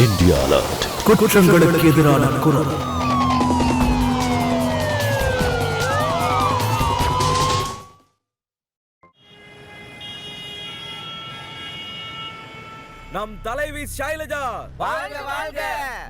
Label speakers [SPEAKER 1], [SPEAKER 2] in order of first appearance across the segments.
[SPEAKER 1] India alert. குற்றங்களுக்கு எதிரான குரல்.
[SPEAKER 2] நம் தலைவி ஷைலஜா
[SPEAKER 3] வாழ்க வாழ்க.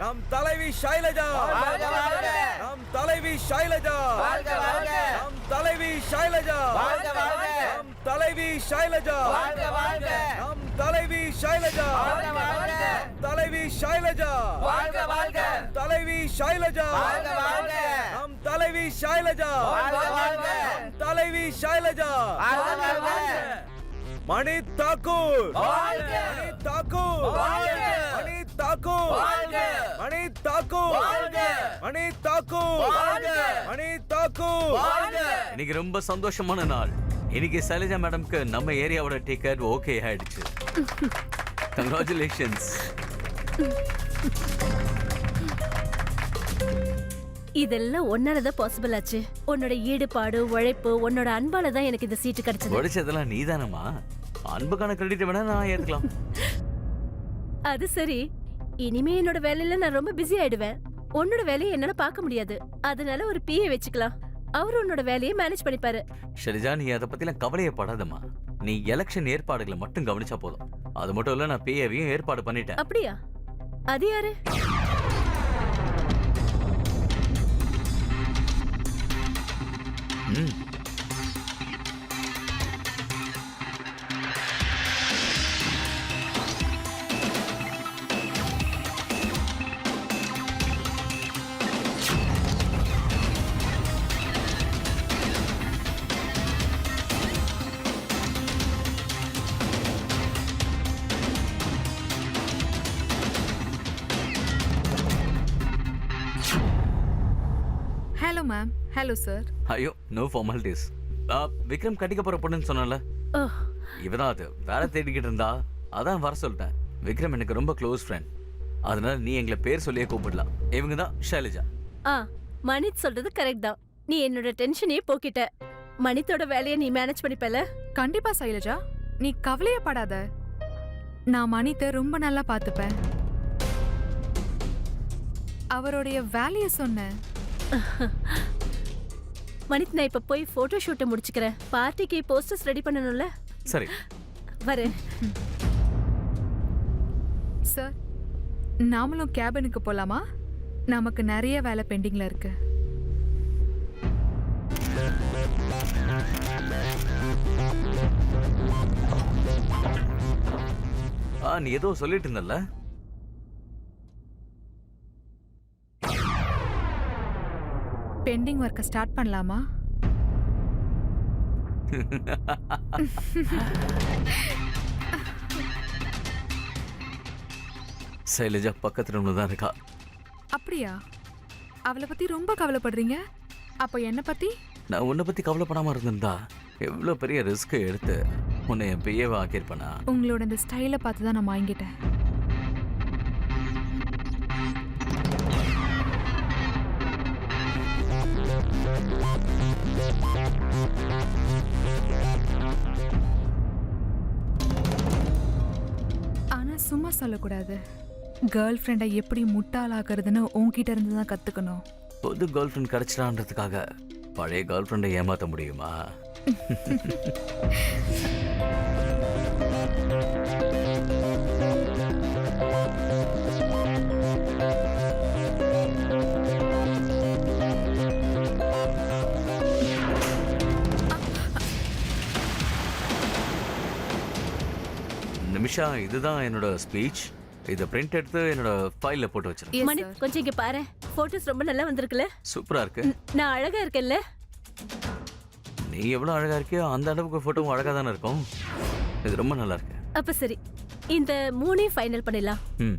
[SPEAKER 2] நம் தலைவி ஷைலஜா
[SPEAKER 3] வாழ்க வாழ்க.
[SPEAKER 2] நம் தலைவி ஷைலஜா
[SPEAKER 3] வாழ்க வாழ்க.
[SPEAKER 2] நம் தலைவி ஷைலஜா
[SPEAKER 3] வாழ்க வாழ்க.
[SPEAKER 2] நம் தலைவி ஷைலஜா
[SPEAKER 3] வாழ்க வாழ்க.
[SPEAKER 2] நம் தலைவி ஷைலஜா
[SPEAKER 3] வாழ்க வாழ்க.
[SPEAKER 2] தலைவி ஷைலஜா
[SPEAKER 3] வாழ்க வாழ்க.
[SPEAKER 2] தலைவி ஷைலஜா
[SPEAKER 3] வாழ்க வாழ்க.
[SPEAKER 2] நம் தலைவி ஷைலஜா
[SPEAKER 3] வாழ்க வாழ்க.
[SPEAKER 2] நம் தலைவி ஷைலஜா
[SPEAKER 3] வாழ்க வாழ்க.
[SPEAKER 2] மணி தாக்கூர்
[SPEAKER 3] வாழ்க.
[SPEAKER 2] மணி தாக்கூர்
[SPEAKER 3] வாழ்க.
[SPEAKER 2] மணி தாக்கூர்
[SPEAKER 3] வாழ்க.
[SPEAKER 2] மணி தாக்கூர்
[SPEAKER 3] வாழ்க.
[SPEAKER 2] மணி தாக்கூர்
[SPEAKER 3] வாழ்க.
[SPEAKER 2] மணி தாக்கூர்
[SPEAKER 3] வாழ்க.
[SPEAKER 4] இன்னைக்கு ரொம்ப சந்தோஷமான நாள். இன்னைக்கு சைலஜா மேடம்க்கு நம்ம ஏரியாவோட டிக்கெட் ஓகே ஆயிடுச்சு. கங்க்ராச்சுலேஷன்ஸ்.
[SPEAKER 5] இதெல்லாம் ஒன்னாலதான் பாசிபிள் ஆச்சு. உன்னோட ஈடுபாடு, உழைப்பு, உன்னோட அன்பால தான் எனக்கு இந்த சீட்டு கிடைச்சது.
[SPEAKER 4] உடைச்சதெல்லாம் நீதானமா? அன்புக்கான கிரெடிட் வேணா நான் ஏத்துக்கலாம்.
[SPEAKER 5] அது சரி, இனிமே என்னோட வேலையில நான் ரொம்ப பிஸி ஆயிடுவேன். உன்னோட வேலையை என்னால பார்க்க முடியாது. அதனால ஒரு பிஏ வச்சுக்கலாம். அவர் உன்னோட வேலையை மேனேஜ் பண்ணிப்பாரு.
[SPEAKER 4] ஷரிஜா, நீ அதை பத்திலாம் கவலையே படாதம்மா. நீ எலெக்ஷன் ஏற்பாடுகளை மட்டும் கவனிச்சா போதும். அது மட்டும் இல்ல, நான் பிஏவையும் ஏற்பாடு பண்ணிட்டேன்.
[SPEAKER 5] அப்படியா? அது யாரு?
[SPEAKER 4] ம்.
[SPEAKER 6] Hello ma'am. Hello sir.
[SPEAKER 4] ஐயோ, நோ ஃபார்மாலிட்டிஸ். விக்ரம் கட்டிக்க போற பொண்ணுன்னு சொன்னல,
[SPEAKER 5] ஓஹ்,
[SPEAKER 4] இவதான் அது. வேலை தேடிக்கிட்டு இருந்தா அதான் வர சொல்லிட்டேன். விக்ரம் எனக்கு ரொம்ப க்ளோஸ் ஃப்ரெண்ட். அதனால நீ எங்களை பேர் சொல்லியே கூப்பிடலாம். இவங்க தான் ஷைலஜா.
[SPEAKER 5] மணித் சொல்றது கரெக்ட் தான். நீ என்னோட டென்ஷனே போக்கிட்ட. மணித்தோட வேலையை நீ மேனேஜ் பண்ணிப்பல.
[SPEAKER 6] கண்டிப்பா சைலஜா, நீ கவலையே படாத. நான் மணித்தை ரொம்ப நல்லா பார்த்துப்பேன். அவருடைய வேலையை சொன்னேன்.
[SPEAKER 5] மணித், நான் இப்ப போய் போட்டோ ஷூட்டை முடிச்சுக்கிறேன். பார்ட்டிக்கு போஸ்டர்ஸ் ரெடி பண்ணணும்ல.
[SPEAKER 4] சரி.
[SPEAKER 5] வரேன்.
[SPEAKER 6] சார், நாமளும் கேபினுக்கு போலாமா? நமக்கு நிறைய வேலை பெண்டிங்ல இருக்கு.
[SPEAKER 4] நீ ஏதோ சொல்லிட்டு இருந்தல்ல?
[SPEAKER 6] பெண்டிங் ஒர்க்கை ஸ்டார்ட் பண்ணலாமா?
[SPEAKER 4] சைலஜா பக்கத்துல ஒண்ணுதான் இருக்கா.
[SPEAKER 6] அப்படியா? அவளை பத்தி ரொம்ப கவலைப்படுறீங்க. அப்ப என்ன பத்தி?
[SPEAKER 4] நான் உன்னை பத்தி கவலைப்படாம இருந்திருந்தா எவ்வளவு பெரிய ரிஸ்க் எடுத்து உன்னை என் பிஏவா ஆக்கியிருப்பேனா?
[SPEAKER 6] உங்களோட இந்த ஸ்டைலை பார்த்து தான் நான் வாங்கிட்டேன். ஆனா சும்மா சொல்லக்கூடாது. கேர்ள் ஃப்ரெண்டை எப்படி முட்டாளாக்குறதுன்னு உன்கிட்ட இருந்து தான் கத்துக்கணும்.
[SPEAKER 4] புது கேர்ள் ஃப்ரெண்ட் கிடைச்சிடான்றதுக்காக பழைய கேர்ள் ஃப்ரெண்டை ஏமாத்த முடியுமா? நிமிஷா, இதுதான் என்னோட ஸ்பீச். இதை பிரிண்ட் எடுத்து என்னோட ஃபைல்ல போட்டு வச்சிருக்கேன்.
[SPEAKER 6] Yes,
[SPEAKER 5] மணித்,
[SPEAKER 6] sir.
[SPEAKER 5] கொஞ்சம் இங்க பாரு. போட்டோஸ் ரொம்ப நல்லா வந்திருக்குல்ல?
[SPEAKER 4] சூப்பரா இருக்கு.
[SPEAKER 5] நான் அழகா இருக்கேன்ல?
[SPEAKER 4] நீ எவ்வளவு அழகா இருக்கியோ அந்த அளவுக்கு போட்டோவும் அழகா தானே இருக்கும். இது ரொம்ப நல்லா இருக்கு.
[SPEAKER 5] அப்ப சரி, இந்த மூணையும் ஃபைனல் பண்ணிடலாம்.
[SPEAKER 4] ம்.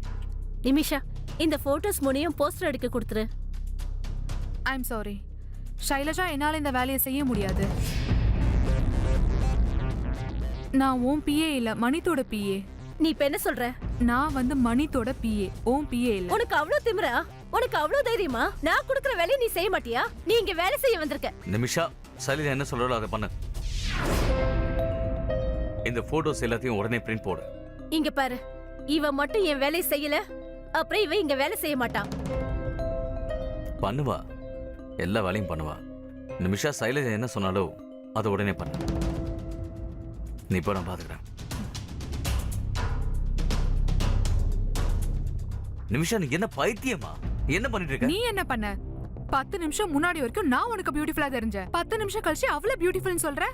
[SPEAKER 5] நிமிஷா, இந்த போட்டோஸ் மூணையும் போஸ்டர் எடுக்க கொடுத்துரு.
[SPEAKER 6] ஐம் சாரி ஷைலஜா, என்னால இந்த வேலையை செய்ய முடியாது. நான் உன் பிஏ இல்ல, மணித்தோட பிஏ.
[SPEAKER 5] நீ இப்ப என்ன சொல்ற?
[SPEAKER 6] நான் வந்து மணித்தோட பிஏ, உன் பிஏ இல்ல.
[SPEAKER 5] உனக்கு அவ்வளவு திமிரா? உனக்கு அவ்வளவு தைரியமா? நான் கொடுக்கிற வேலையை நீ செய்ய மாட்டியா? நீ இங்க வேலை செய்ய வந்திருக்க.
[SPEAKER 4] நிமிஷா, சைலஜா என்ன சொல்றாளோ அதை பண்ணு. இந்த போட்டோஸ் எல்லாத்தையும் உடனே பிரிண்ட் போடு.
[SPEAKER 5] இங்க பாரு, இவ மட்டும் என் வேலையை செய்யல, அப்புறம் இவ இங்க வேலை செய்ய மாட்டான்.
[SPEAKER 4] பண்ணுவா, எல்லா வேலையும் பண்ணுவா. நிமிஷா சைலஜா என்ன சொன்னாலோ அதை உடனே பண்ணு. நீ இப்போ நான் பாத்துக்கிறேன். நிமிஷா நீ என்ன பைத்தியமா? என்ன பண்ணிட்டு இருக்க?
[SPEAKER 6] நீ என்ன பண்ண? 10 நிமிஷம் முன்னாடி வரைக்கும் நான் உனக்கு பியூட்டிஃபுல்லா தெரிஞ்சேன். 10 நிமிஷம் கழிச்சு அவ்வளவு பியூட்டிஃபுல்னு சொல்ற?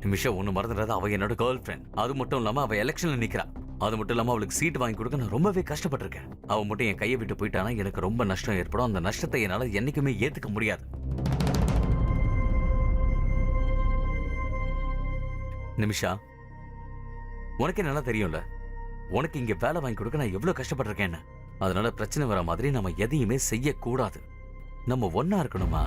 [SPEAKER 4] நிமிஷா ஒண்ணு மறந்துடாத, அவ என்னோட கேர்ள் ஃப்ரெண்ட். அது மட்டும் இல்லாம அவ எலெக்ஷன்ல நிக்கிறா. அது மட்டும் இல்லாம அவளுக்கு சீட் வாங்கி கொடுக்க நான் ரொம்பவே கஷ்டப்பட்டிருக்கேன். அவ மட்டும் என் கையை விட்டு போயிட்டானா எனக்கு ரொம்ப நஷ்டம் ஏற்படும். அந்த நஷ்டத்தை என்னால என்னைக்குமே ஏத்துக்க முடியாது. நிமிஷா, உனக்கே நல்லா தெரியும்ல, உனக்கு இங்க வேலை வாங்கி கொடுக்க நான் எவ்வளவு கஷ்டப்பட்டிருக்கேன்னு. அதனால பிரச்சனை வர மாதிரி நம்ம எதையுமே செய்யக்கூடாது. நம்ம ஒன்னா இருக்கணுமா?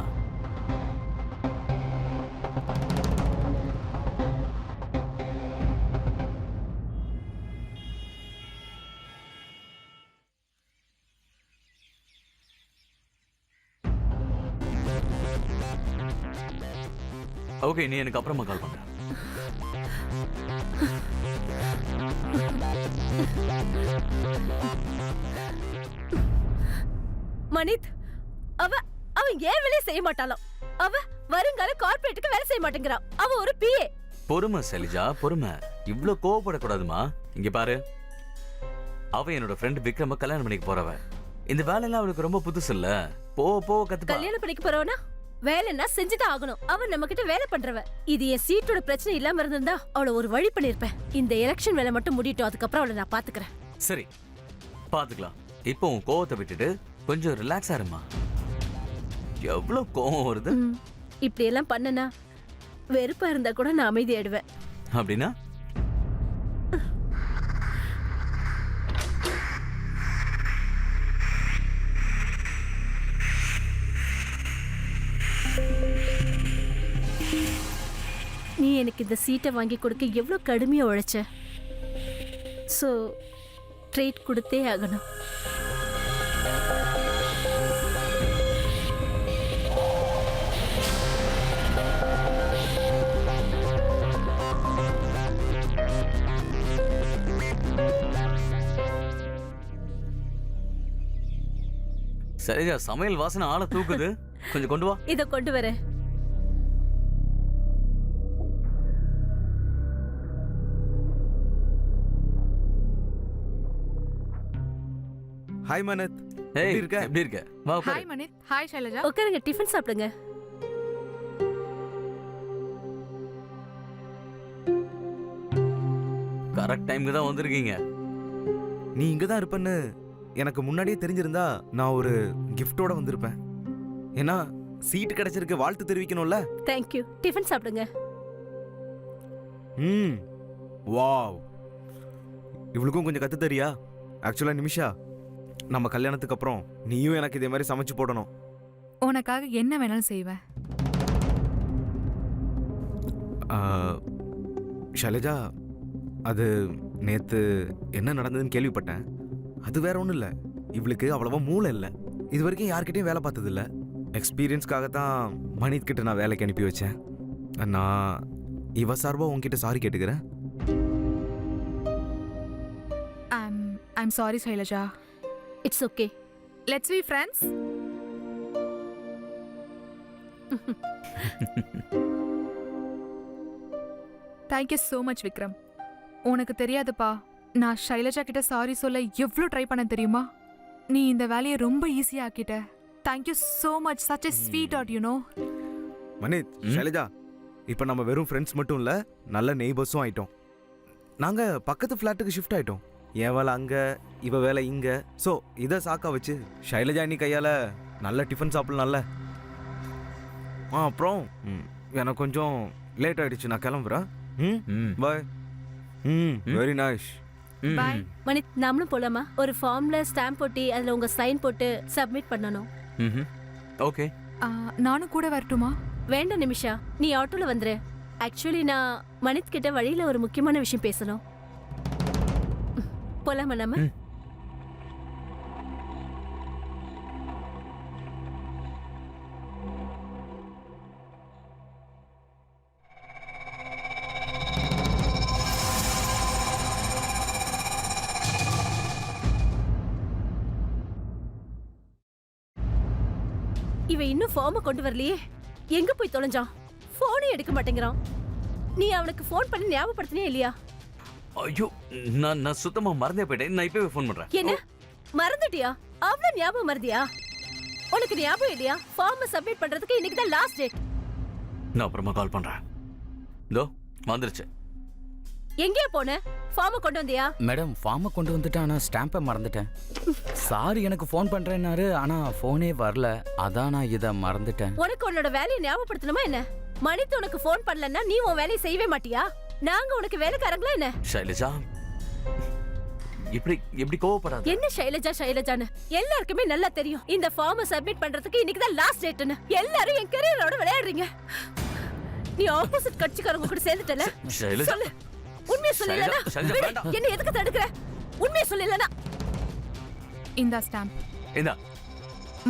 [SPEAKER 4] ஓகே, நீ எனக்கு அப்புறமா கால் பண்ண.
[SPEAKER 5] மனித், அவன் ஏன் வேலையை செய்ய மாட்டாளாம். அவ வருங்கால கார்ப்பரேட்டுக்கு வேலை செய்ய மாட்டேங்கிறான். அவ ஒரு பிஏ.
[SPEAKER 4] பொறுமை சலிஜா, பொறுமை. இவ்ளோ கோவப்படக்கூடாதுமா. இங்க பாரு, அவ என்னோட ஃப்ரெண்ட் விக்ரம கல்யாணம் பண்ணிக்க போறவ. இந்த வேலையெல்லாம் அவளுக்கு ரொம்ப புதுசு இல்ல. போ கத்துப்பா.
[SPEAKER 5] கல்யாணம் பண்ணிக்க போறவனா வேலைன்னா செஞ்சுதான் ஆகணும். அவன் நம்ம கிட்ட வேலை பண்றவ. இது என் சீட்டோட பிரச்சனை இல்லாம இருந்திருந்தா அவளை ஒரு வழி பண்ணிருப்பேன். இந்த எலெக்ஷன் வேலை மட்டும் முடியட்டும், அதுக்கப்புறம் அவளை நான் பாத்துக்கிறேன்.
[SPEAKER 4] சரி, பாத்துக்கலாம். இப்போ உன் கோவத்தை விட்டுட்டு கொஞ்சம் ரிலாக்ஸா இருமா. எவ்வளவு கோவம் வருது.
[SPEAKER 5] இப்படி எல்லாம் பண்ணனா வெறுப்பா இருந்தா கூட நான் அமைதியாயிடுவேன்.
[SPEAKER 4] அப்படின்னா
[SPEAKER 5] நீ எனக்கு இந்த சீட்டை வாங்கி கொடுக்க எவ்வளவு கடுமையா உழைச்ச. சோ ட்ரீட் கொடுத்தே ஆகணும்.
[SPEAKER 4] சரியா, சமையல் வாசனை ஆளை தூக்குது. கொஞ்சம் கொண்டு வா.
[SPEAKER 5] இத கொண்டு வரேன்.
[SPEAKER 2] ஹாய் மனத்,
[SPEAKER 4] ஏய்,
[SPEAKER 2] எப்படி இருக்க?
[SPEAKER 4] எப்படி இருக்க? வா உட்காரு.
[SPEAKER 6] ஹாய் மனித். ஹாய் ஷைலஜா.
[SPEAKER 5] உட்காருங்க, டிஃபன் சாப்பிடுங்க.
[SPEAKER 4] கரெக்ட் டைம்க்கு தான் வந்திருக்கீங்க.
[SPEAKER 2] நீ இங்க தான் இருப்பேன்னு எனக்கு முன்னாடியே தெரிஞ்சிருந்தா நான் ஒரு கிஃப்டோட வந்திருப்பேன். ஏன்னா சீட் கிடைச்சிருக்கு, வாழ்த்து தெரிவிக்கணும்ல.
[SPEAKER 5] தேங்க்யூ. டிஃபன் சாப்பிடுங்க.
[SPEAKER 2] வாவ், இவளுக்கும் கொஞ்சம் கத்து தெரியா? ஆக்சுவலா நிமிஷா, நம்ம கல்யாணத்துக்கு அப்புறம் நீயும் எனக்கு இதே மாதிரி சமைச்சு போடணும்.
[SPEAKER 6] உனக்காக என்ன வேணாலும் செய்வேன்.
[SPEAKER 2] ஷைலஜா, அது நேத்து என்ன நடந்ததுன்னு கேள்விப்பட்டேன். அது வேற ஒன்றும் இல்லை, இவளுக்கு அவ்வளவா மூளை இல்லை. இது வரைக்கும் யார்கிட்டையும் வேலை பார்த்ததில்ல. எக்ஸ்பீரியன்ஸ்க்காக தான் மனித் கிட்ட நான் வேலைக்கு அனுப்பி வச்சேன். நான் இவ சார்பா உன்கிட்ட சாரி கேட்டுக்கிறேன்.
[SPEAKER 6] I'm sorry Shailaja.
[SPEAKER 5] It's okay.
[SPEAKER 6] Let's be friends. Thank you so much Vikram. உனக்கு தெரியாதுப்பா, நான் ஷைலஜா கிட்ட சாரி சொல்ல எவ்வளவு ட்ரை பண்ண தெரியுமா? நீ இந்த வேலையை ரொம்ப ஈஸியா ஆக்கிட்ட. Thank you so much, such a sweet heart, you know.
[SPEAKER 2] மனித், Shailaja, இப்போ நம்ம வெறும் ஃப்ரெண்ட்ஸ் மட்டும் இல்லை, நல்ல நெய்பர்ஸும் ஆயிட்டோம். நாங்கள் பக்கத்து ஃப்ளாட்டுக்கு ஷிஃப்ட் ஆயிட்டோம். என் வேலை அங்கே, இவ வேலை இங்கே. ஸோ இதை சாக்கா வச்சு ஷைலஜா நீ கையால் நல்ல டிஃபன் சாப்பிடலாம்ல. அப்புறம் எனக்கு கொஞ்சம் லேட் ஆயிடுச்சு, நான் கிளம்புறேன். Bye. Very nice.
[SPEAKER 6] Bye.
[SPEAKER 5] Manith, நாமளும் போலாமா? ஒரு ஃபார்ம்ல ஸ்டாம்ப் போட்டி அதுல உங்க சைன் போட்டு சப்மிட் பண்ணணும்.
[SPEAKER 4] ஓகே.
[SPEAKER 6] நானும் கூட வரட்டுமா?
[SPEAKER 5] வேண்டாம் நிமிஷா, நீ ஆட்டோல வந்துரு. ஆக்சுவலி நான் மனித் கிட்ட வழியில ஒரு முக்கியமான விஷயம் பேசணும். போலாமா நம்ம? இவன் இன்னும் ஃபார்மை கொண்டு வரலையே. எங்க போய் தொலைஞ்சான்? போனே எடுக்க மாட்டேங்கிறான். நீ அவனுக்கு ஃபோன் பண்ணி ஞாபகப்படுத்தினே இல்லையா?
[SPEAKER 4] ஐயோ, நான் சுத்தமா மறந்தே போயிட்டேன். நான் இப்பவே ஃபோன் பண்றேன்.
[SPEAKER 5] என்ன மறந்துட்டியா? அவ்வளவு ஞாபகம் மறதியா? உனக்கு ஞாபகம் இல்லையா? ஃபார்மை சப்மிட் பண்றதுக்கு இன்னைக்கு தான் லாஸ்ட் டேட்.
[SPEAKER 4] நான் அப்புறமா கால் பண்றேன். இதோ வந்துருச்சு.
[SPEAKER 5] எங்கேயா போன? ஃபார்மை கொண்டு வந்தியா?
[SPEAKER 7] மேடம் ஃபார்மை கொண்டு வந்துட்டேன், ஆனால் ஸ்டாம்பை மறந்துட்டேன். சார் எனக்கு ஃபோன் பண்ணுறேன்னாரு, ஆனால் ஃபோனே வரல. அதான் நான் இதை மறந்துட்டேன்.
[SPEAKER 5] உனக்கு உன்னோட வேலையை ஞாபகப்படுத்தணுமா என்ன? மணித்து உனக்கு ஃபோன் பண்ணலன்னா நீ உன் வேலையை செய்யவே மாட்டியா? நாங்க உனக்கு வேலைக்காரங்களா என்ன?
[SPEAKER 4] ஷைலஜா, இப்படி கோவப்படாத.
[SPEAKER 5] என்ன ஷைலஜா ஷைலஜான்னு எல்லாருக்குமே நல்லா தெரியும். இந்த ஃபார்மை சப்மிட் பண்றதுக்கு இன்னைக்கு தான் லாஸ்ட் டேட்னு. எல்லாரும் என் கரியரோட விளையாடுறீங்க. நீ ஆப்போசிட் கட்சிக்காரங்க கூட சேர்ந்துட்டல.
[SPEAKER 4] ஷைலஜா,
[SPEAKER 5] சொல்லு, உண்மையை சொல்லலனா என்ன எதுக்கு தடுக்கற? உண்மையை சொல்லலனா
[SPEAKER 6] இந்த ஸ்டாம்ப்.
[SPEAKER 4] இந்தா.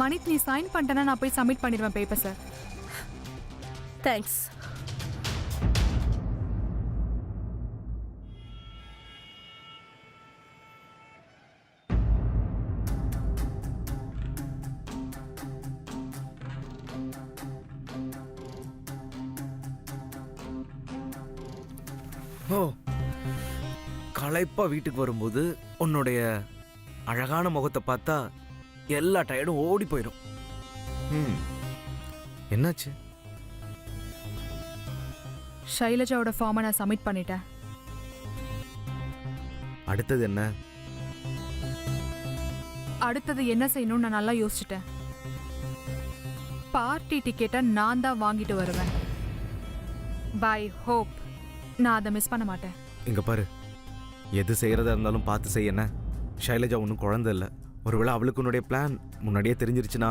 [SPEAKER 6] மணித், நீ சைன் பண்ணிட்டனா நான் போய் சப்மிட் பண்ணிடுவேன் பேப்பர் சார்.
[SPEAKER 5] தேங்க்ஸ்.
[SPEAKER 2] ஓ, களைப்பா வீட்டுக்கு வரும்போது உன்னுடைய அழகான முகத்தை பார்த்தா எல்லா டயர்டும் ஓடி போயிடும். என்னாச்சு?
[SPEAKER 6] ஷைலஜாவோட ஃபார்மை நான் சப்மிட் பண்ணிட்டேன்.
[SPEAKER 2] அடுத்தது என்ன?
[SPEAKER 6] அடுத்தது என்ன செய்யணும்னு நான் நல்லா யோசிச்சிட்டேன். பார்ட்டி டிக்கெட்டை நான் தான் வாங்கிட்டு வருவேன். பை ஹோப் நான் அதை மிஸ் பண்ண மாட்டேன்.
[SPEAKER 2] இங்க பாரு, எது செய்யறதா இருந்தாலும் பார்த்து செய்யன. ஷைலஜா ஒன்றும் குழந்தை இல்லை. ஒருவேளை அவளுக்கு உன்னுடைய பிளான் முன்னாடியே தெரிஞ்சிருச்சுன்னா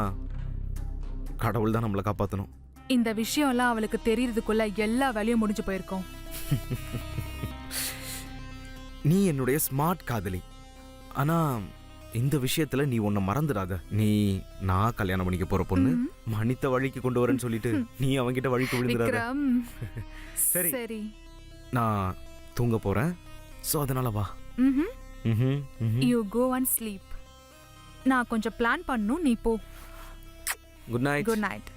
[SPEAKER 2] கடவுள் தான் நம்மளை காப்பாற்றணும்.
[SPEAKER 6] இந்த விஷயம்லாம் அவளுக்கு தெரியறதுக்குள்ள எல்லா வேலையும் முடிஞ்சு போயிருக்கோம்.
[SPEAKER 2] நீ என்னுடைய ஸ்மார்ட் காதலி. ஆனா இந்த விஷயத்துல நீ உன்னை மறந்துடாத. நீ நான் கல்யாணம் பண்ணிக்க போற பொண்ணு. மனித வழிக்கு கொண்டு வரேன்னு சொல்லிட்டு நீ அவங்கிட்ட வழிக்கு விழுந்துடாத.
[SPEAKER 6] விக்ரம்,
[SPEAKER 2] சரி
[SPEAKER 6] சரி,
[SPEAKER 2] நான் தூங்க போறேன். ஸோ அதனால வா.
[SPEAKER 6] You go and sleep. நான் கொஞ்சம் பிளான் பண்ணணும், நீ போ.
[SPEAKER 2] Good night.
[SPEAKER 6] Good night.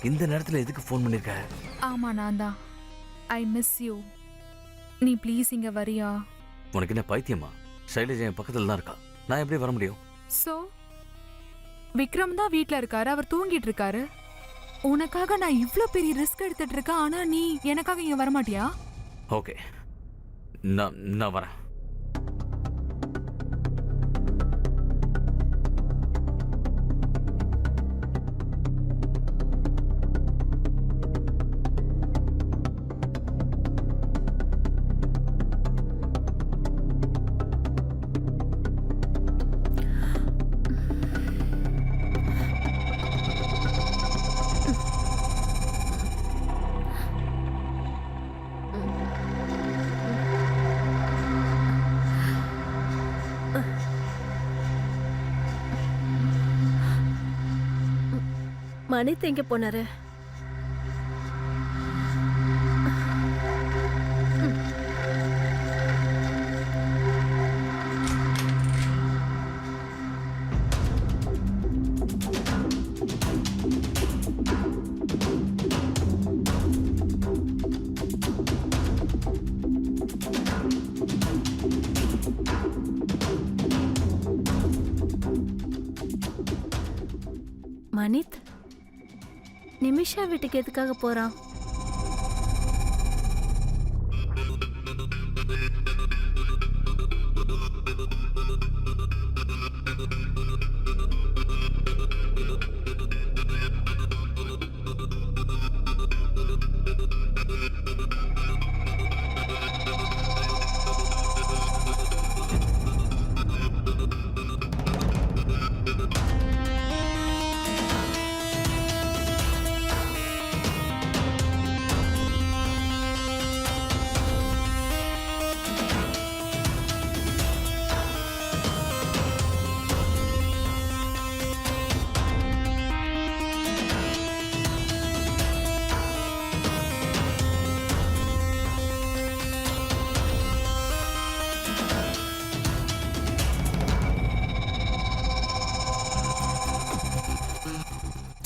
[SPEAKER 4] இந்த நேரத்துல எதுக்கு ஃபோன் பண்ணிருக்க?
[SPEAKER 6] ஆமா, நான் தான். I miss you. நீ ப்ளீஸ் இங்க வரியா?
[SPEAKER 4] உனக்கு என்ன பைத்தியமா? ஷைலஜா என் பக்கத்துல தான் இருக்கா. நான் எப்படி வர முடியும்?
[SPEAKER 6] சோ விக்ரம் தான் வீட்ல இருக்காரு, அவர் தூங்கிட்டு இருக்காரு. உனக்காக நான் இவ்ளோ பெரிய ரிஸ்க் எடுத்துட்டு இருக்கேன், ஆனா நீ எனக்காக இங்க வர மாட்டியா?
[SPEAKER 4] ஓகே, நான் வரேன்.
[SPEAKER 5] மணித்து எங்க போனாரு? மணித் நிமிஷா வீட்டுக்கு எதுக்காக போறான்?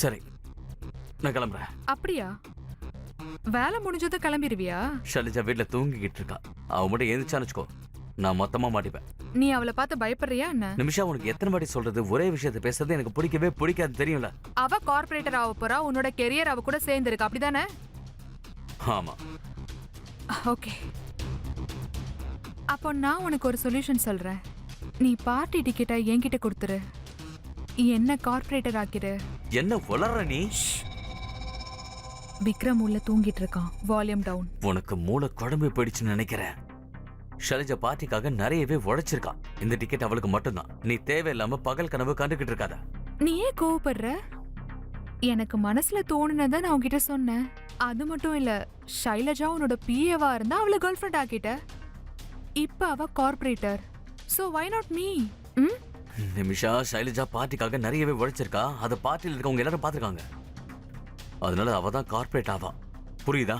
[SPEAKER 4] சரி, நான் கிளம்புறேன்.
[SPEAKER 6] அப்படியா? வேலை முடிஞ்சதும் கிளம்பிடுவியா?
[SPEAKER 4] ஷைலஜா வீட்டுல தூங்கிக்கிட்டு இருக்கா. அவ மட்டும் எழுந்திரிச்சான்னு வச்சுக்கோ, நான் மொத்தமா மாட்டிப்பேன்.
[SPEAKER 6] நீ அவளை பார்த்து பயப்படுறியா என்ன?
[SPEAKER 4] நிமிஷா, உனக்கு எத்தனை வாட்டி சொல்றது? ஒரே விஷயத்தை பேசுறது எனக்கு பிடிக்கவே பிடிக்காது, தெரியும்ல?
[SPEAKER 6] அவ கார்ப்பரேட்டர் ஆக போறா, உன்னோட கெரியர் அவ கூட சேர்ந்து இருக்கு, அப்படிதானே?
[SPEAKER 4] ஆமா.
[SPEAKER 6] ஓகே, அப்போ நான் உனக்கு ஒரு சொல்யூஷன் சொல்றேன். நீ பார்ட்டி டிக்கெட்டை என்கிட்ட கொடுத்துரு, என்ன கார்ப்பரேட்டர் ஆக்கிடு.
[SPEAKER 4] என்ன உளற நீ?
[SPEAKER 6] விக்ரம் உள்ள தூங்கிட்டு இருக்கான், வால்யூம் டவுன்.
[SPEAKER 4] உனக்கு மூளை குழம்பு போயிடுச்சுன்னு நினைக்கிறேன். ஷைலஜா பார்ட்டிக்காக நிறையவே உழைச்சிருக்கா. இந்த டிக்கெட் அவளுக்கு மட்டும்தான். நீ தேவையில்லாம பகல் கனவு கண்டுகிட்டு இருக்காத.
[SPEAKER 6] நீ ஏன் கோவப்படுற? எனக்கு மனசுல தோணுனதை நான் உன்கிட்ட சொன்னேன். அது மட்டும் இல்ல, ஷைலஜா உன்னோட பிஏவா இருந்தா அவளை கேர்ள் ஃப்ரெண்ட் ஆக்கிட்ட. இப்ப அவ corporator, so why not me?
[SPEAKER 4] Nimisha, Shailaja பார்ட்டிக்காக நிறையவே உழைச்சிருக்கா. அதை பார்ட்டியில் இருக்கவங்க எல்லாரும் பார்த்துருக்காங்க. அதனால அவ தான் கார்ப்பரேட் ஆவா, புரியுதா?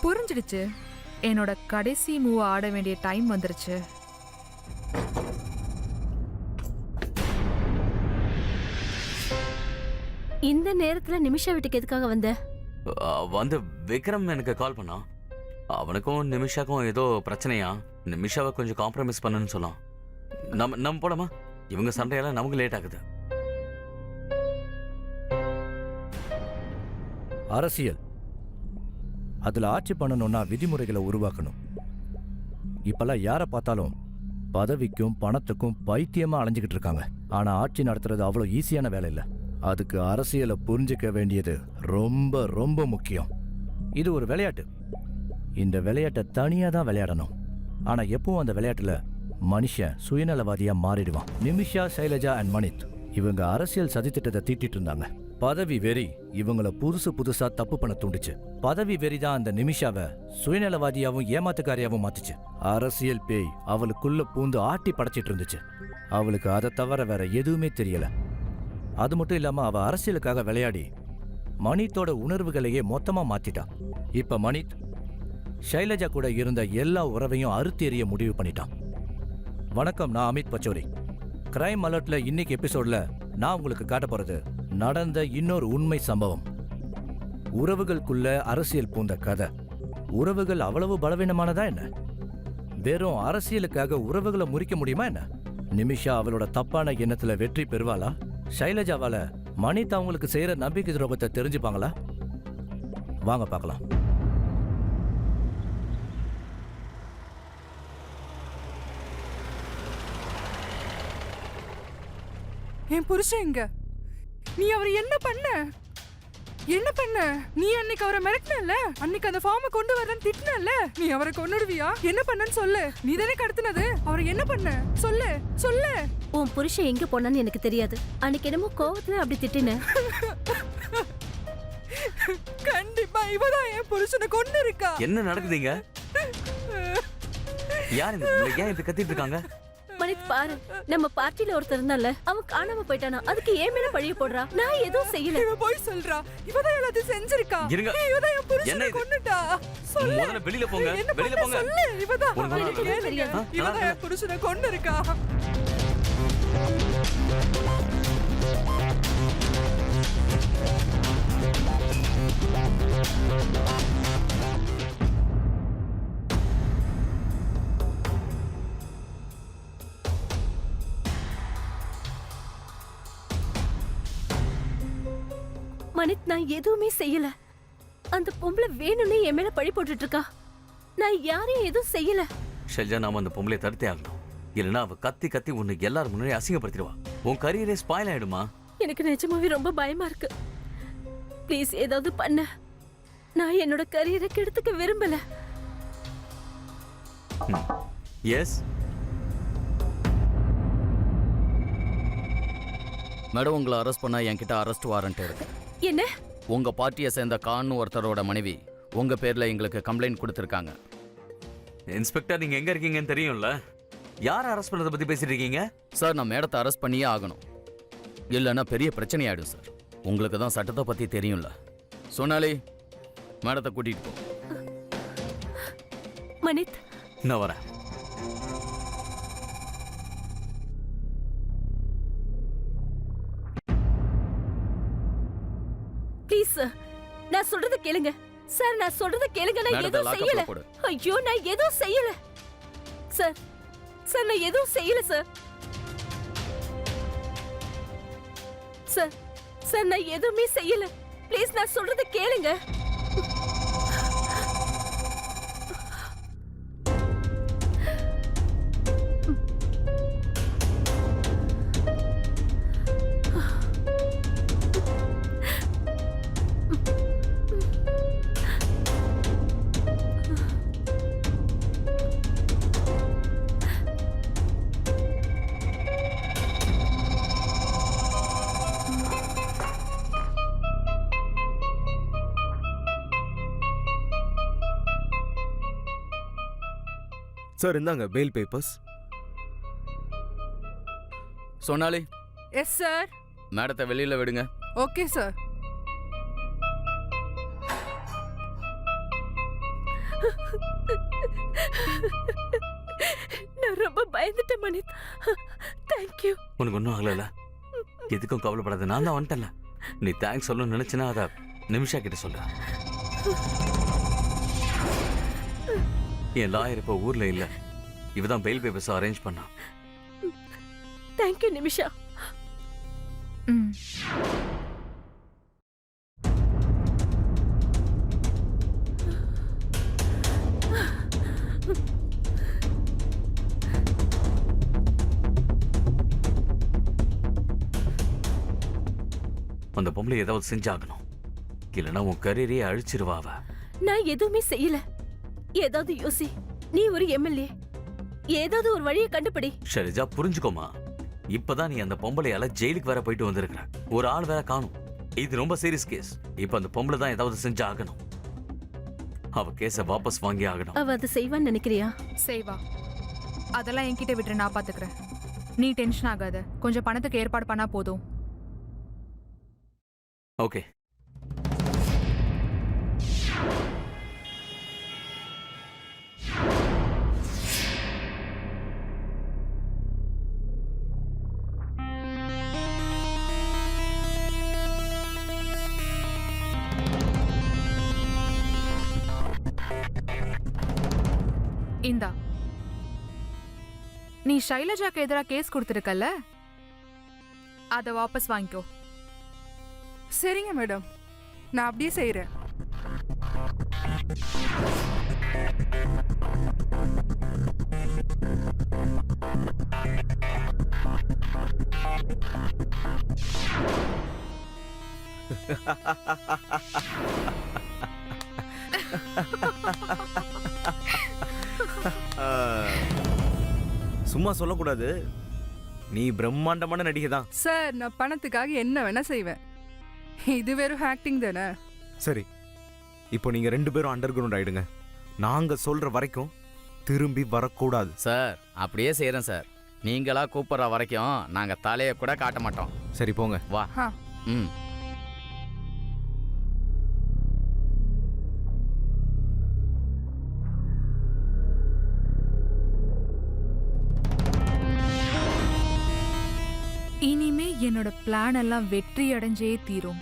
[SPEAKER 6] புரிஞ்சிடுச்சு. என்னோட கடைசி மூவ் ஆட வேண்டிய டைம் வந்துருச்சு.
[SPEAKER 5] இந்த நேரத்துல நிமிஷா வீட்டுக்கு எதுக்காக வந்த?
[SPEAKER 4] வந்து விக்ரம் எனக்கு கால் பண்ணான். அவனுக்கும் நிமிஷாக்கும் ஏதோ பிரச்சனையா. நிமிஷாவை கொஞ்சம் காம்ப்ரமைஸ் பண்ணுன்னு சொன்னான். நம்ம போலாமா? இவங்க சண்டையெல்லாம் நமக்கு லேட் ஆகுது.
[SPEAKER 1] அரசியல் அதுல ஆட்சி பண்ணணும்னா விதிமுறைகளை உருவாக்கணும். இப்பெல்லாம் யாரை பார்த்தாலும் பதவிக்கும் பணத்துக்கும் பைத்தியமா அலைஞ்சுக்கிட்டு இருக்காங்க. ஆனா ஆட்சி நடத்துறது அவ்வளோ ஈஸியான வேலை இல்லை. அதுக்கு அரசியலை புரிஞ்சுக்க வேண்டியது ரொம்ப ரொம்ப முக்கியம். இது ஒரு விளையாட்டு. இந்த விளையாட்டை தனியா தான் விளையாடணும். ஆனா எப்பவும் அந்த விளையாட்டுல மனுஷன் சுயநலவாதியா மாறிடுவான். நிமிஷா, ஷைலஜா அண்ட் மணித் இவங்க அரசியல் சதித்திட்டத்தை தீட்டிட்டு இருந்தாங்க. பதவி வெறி இவங்கள புதுசா தப்பு பண்ண தூண்டுச்சு. பதவி வெறி தான் அந்த நிமிஷாவை சுயநலவாதியாவும் ஏமாத்துக்காரியாவும் மாத்துச்சு. அரசியல் பேய் அவளுக்குள்ள பூந்து ஆட்டி படைச்சிட்டு இருந்துச்சு. அவளுக்கு அதை தவிர வேற எதுவுமே தெரியல. அது மட்டும் இல்லாம அவ அரசியலுக்காக விளையாடி மணித்தோட உணர்வுகளையே மொத்தமா மாத்திட்டான். இப்ப மணித் ஷைலஜா கூட இருந்த எல்லா உறவையும் அறுத்து எறிய முடிவு பண்ணிட்டான். வணக்கம், நான் அமித் பச்சோரி. கிரைம் அலர்ட்ல இன்னைக்கு எபிசோட்ல நான் உங்களுக்கு காட்ட போறது நடந்த இன்னொரு உண்மை சம்பவம். உறவுகளுக்குள்ள அரசியல் பூந்த கதை. உறவுகள் அவ்வளவு பலவீனமானதா என்ன? வெறும் அரசியலுக்காக உறவுகளை முறிக்க முடியுமா என்ன? நிமிஷா அவளோட தப்பான எண்ணத்துல வெற்றி பெறுவாளா? ஷைலஜாவால மணித் அவங்களுக்கு செய்யற நம்பிக்கை துரோகத்தை தெரிஞ்சுப்பாங்களா? வாங்க பார்க்கலாம்.
[SPEAKER 6] என் புருஷன் எங்க? நீ அவர் என்ன பண்ண? நீ அன்னைக்கு அவரை மிரட்டினல்ல, அன்னைக்கு அந்த ஃபார்மை கொண்டு வரலன்னு திட்டினல்ல, நீ அவரை கொன்னுடுவியா? என்ன பண்ணன்னு சொல்லு. நீ தானே கடத்தினது. அவரை என்ன பண்ண சொல்லு சொல்லு.
[SPEAKER 5] உன் புருஷன் எங்க போனான்னு எனக்கு தெரியாது. அன்னைக்கு என்னமோ கோவத்துல அப்படி திட்டின.
[SPEAKER 6] கண்டிப்பா இவதான் என் புருஷனை கொண்டு இருக்கா.
[SPEAKER 4] என்ன நடக்குதுங்க? யார் இந்த பிள்ளை? ஏன் இப்படி கத்திட்டு இருக்காங்க?
[SPEAKER 5] மணித் பாரு, நம்ம பார்ட்டில ஒருத்தர் இருந்தால, அவன் காணாம போயிட்டானா. அதுக்கு ஏன் மேல பழிய போடுறா? நான் எதுவும் செய்யல.
[SPEAKER 6] இவ போய் சொல்றா. இவதான் எல்லாத்தையும் செஞ்சிருக்கா.
[SPEAKER 4] இருங்க.
[SPEAKER 6] இவதான் என்
[SPEAKER 4] என்ன
[SPEAKER 6] புருஷனை
[SPEAKER 4] இது?
[SPEAKER 6] கொன்னுட்டா. சொல்லு.
[SPEAKER 4] முதல்ல வெளியில போங்க.
[SPEAKER 6] என்ன
[SPEAKER 4] வெளியில
[SPEAKER 6] பண்ண
[SPEAKER 4] போங்க.
[SPEAKER 6] சொல்லு. இவதான்
[SPEAKER 4] உனக்கு
[SPEAKER 5] எனக்கு எதுவும் தெரியாது.
[SPEAKER 6] இவதான் என் புருஷனை கொண்டு இருக்கா.
[SPEAKER 5] மணித், நான் எதுவுமே செய்யல. அந்த பொம்பளை வேணும்னே என் மேல பழி போட்டுட்டு இருக்கா. நான் யாரையும் எதுவும் செய்யல.
[SPEAKER 4] ஷைலஜா, நாம அந்த பொம்பளையை தடுத்தே ஆகணும். இல்லைன்னா அவ கத்தி கத்தி உன்னை எல்லாரும் முன்னாடி அசிங்கப்படுத்திடுவா. உன் கரியரே ஸ்பாயில் ஆயிடுமா?
[SPEAKER 5] எனக்கு நிஜமாவே ரொம்ப பயமா இருக்கு. ப்ளீஸ் ஏதாவது பண்ண. நான் என்னோட கரியரை கெடுத்துக்க விரும்பல.
[SPEAKER 4] எஸ்
[SPEAKER 7] மேடம், உங்களை அரெஸ்ட் பண்ணா என்கிட்ட அரெஸ்ட் வாரண்ட் இருக்கு.
[SPEAKER 5] என்ன?
[SPEAKER 7] உங்க பார்ட்டியை சேர்ந்த கான்னு ஒருத்தரோட மனைவி உங்க பேர்ல எங்களுக்கு கம்ப்ளைண்ட் கொடுத்துருக்காங்க.
[SPEAKER 4] இன்ஸ்பெக்டர், நீங்க எங்க இருக்கீங்கன்னு தெரியும்ல. யார் அரெஸ்ட் பண்ணதை பத்தி பேசிட்டு இருக்கீங்க?
[SPEAKER 7] சார், நான் மேடத்தை அரெஸ்ட் பண்ணியே ஆகணும், இல்லைன்னா பெரிய பிரச்சனை ஆயிடும் சார். உங்களுக்கு தான் சட்டத்தை பத்தி தெரியும்ல. சோனாலி மேடத்தை கூட்டிட்டு போ.
[SPEAKER 5] மனித்,
[SPEAKER 4] நான் வரேன்.
[SPEAKER 5] ப்ளீஸ் சார், நான் சொல்றத கேளுங்க. சார், நான் சொல்றத கேளுங்க. நான்
[SPEAKER 7] மேடத்தை
[SPEAKER 5] எதுவும்
[SPEAKER 7] லாக்கப்ல
[SPEAKER 5] செய்யல.
[SPEAKER 7] போடு.
[SPEAKER 5] ஐயோ, நான் எதுவும் செய்யல. சார், சார், நான் எதுவும் செய்யல சார். சார், சார், நான் எதுவுமே செய்யல. ப்ளீஸ், நான் சொல்றத கேளுங்க.
[SPEAKER 2] சார் இந்தாங்க bail papers.
[SPEAKER 7] Sonali,
[SPEAKER 8] yes sir.
[SPEAKER 7] மேடத்தை வெளியில விடுங்க.
[SPEAKER 8] Okay sir.
[SPEAKER 5] நான் ரொம்ப பயந்துட்டேன் மனித். தேங்க்யூ.
[SPEAKER 4] உனக்கு ஒன்றும் ஆகல, எதுக்கும் கவலைப்படாத. நான் தான் வந்துட்டேன்ல. நீ தேங்க்ஸ் சொல்லணும்னு நினைச்சினா அதை நிமிஷா கிட்ட சொல்ற. என் லாயர் இப்போ ஊர்ல இல்ல. இவதான் பெயில் பேப்பர்ஸ் அரேஞ்ச் பண்ணா.
[SPEAKER 5] தேங்க்யூ நிமிஷா.
[SPEAKER 6] ம்.
[SPEAKER 4] அந்த பொம்பளை ஏதாவது செஞ்சாகணும், இல்லைன்னா உன் கரியரையே அழிச்சிருவா அவ.
[SPEAKER 5] நான் எதுவுமே செய்யல. ஏதாவது யோசி. நீ ஒரு எம்எல்ஏ, ஏதாவது ஒரு வழியை கண்டுபிடி.
[SPEAKER 4] ஷைலஜா, புரிஞ்சுக்கோமா. இப்பதான் நீ அந்த பொம்பளையால ஜெயிலுக்கு வேற போயிட்டு வந்திருக்கிற. ஒரு ஆள் வேற காணும். இது ரொம்ப சீரியஸ் கேஸ். இப்ப அந்த பொம்பளை தான் ஏதாவது செஞ்சு ஆகணும். அவ கேஸ வாபஸ் வாங்கி ஆகணும்.
[SPEAKER 5] அவ அதை செய்வான்னு நினைக்கிறியா?
[SPEAKER 6] செய்வா. அதெல்லாம் என்கிட்ட விட்டுரு, நான் பாத்துக்கிறேன். நீ டென்ஷன் ஆகாத. கொஞ்சம் பணத்துக்கு ஏற்பாடு பண்ணா போதும்.
[SPEAKER 4] ஓகே.
[SPEAKER 6] இந்தா, நீ ஷைலஜாக்கு எதிராக கேஸ் கொடுத்துருக்கல்ல, அதை வாபஸ் வாங்கிக்கோ.
[SPEAKER 8] சரிங்க மேடம், நான் அப்படியே செய்கிறேன்.
[SPEAKER 2] சும்மா சொல்லக்கூடாது. நீ பிரம்மாண்டமான நடிகை தான்.
[SPEAKER 8] சார், நான் பணத்துக்காக என்ன வேணா செய்வேன். இது வெறும் ஆக்டிங் தானே.
[SPEAKER 2] சரி, இப்போ நீங்க 2 பேரும் அண்டர் கிரவுண்ட் ஆயிடுங்க. நாங்க சொல்ற வரைக்கும் திரும்பி வரக்கூடாது.
[SPEAKER 7] சார், அப்படியே செய்யறேன் சார். நீங்களா கூப்பிடுற வரைக்கும் நாங்க தலையை கூட காட்ட மாட்டோம்.
[SPEAKER 2] சரி போங்க.
[SPEAKER 7] வா.
[SPEAKER 8] ஆ.
[SPEAKER 7] ம்.
[SPEAKER 6] இனிமே என்னோட பிளான் எல்லாம் வெற்றி அடைஞ்சே தீரும்.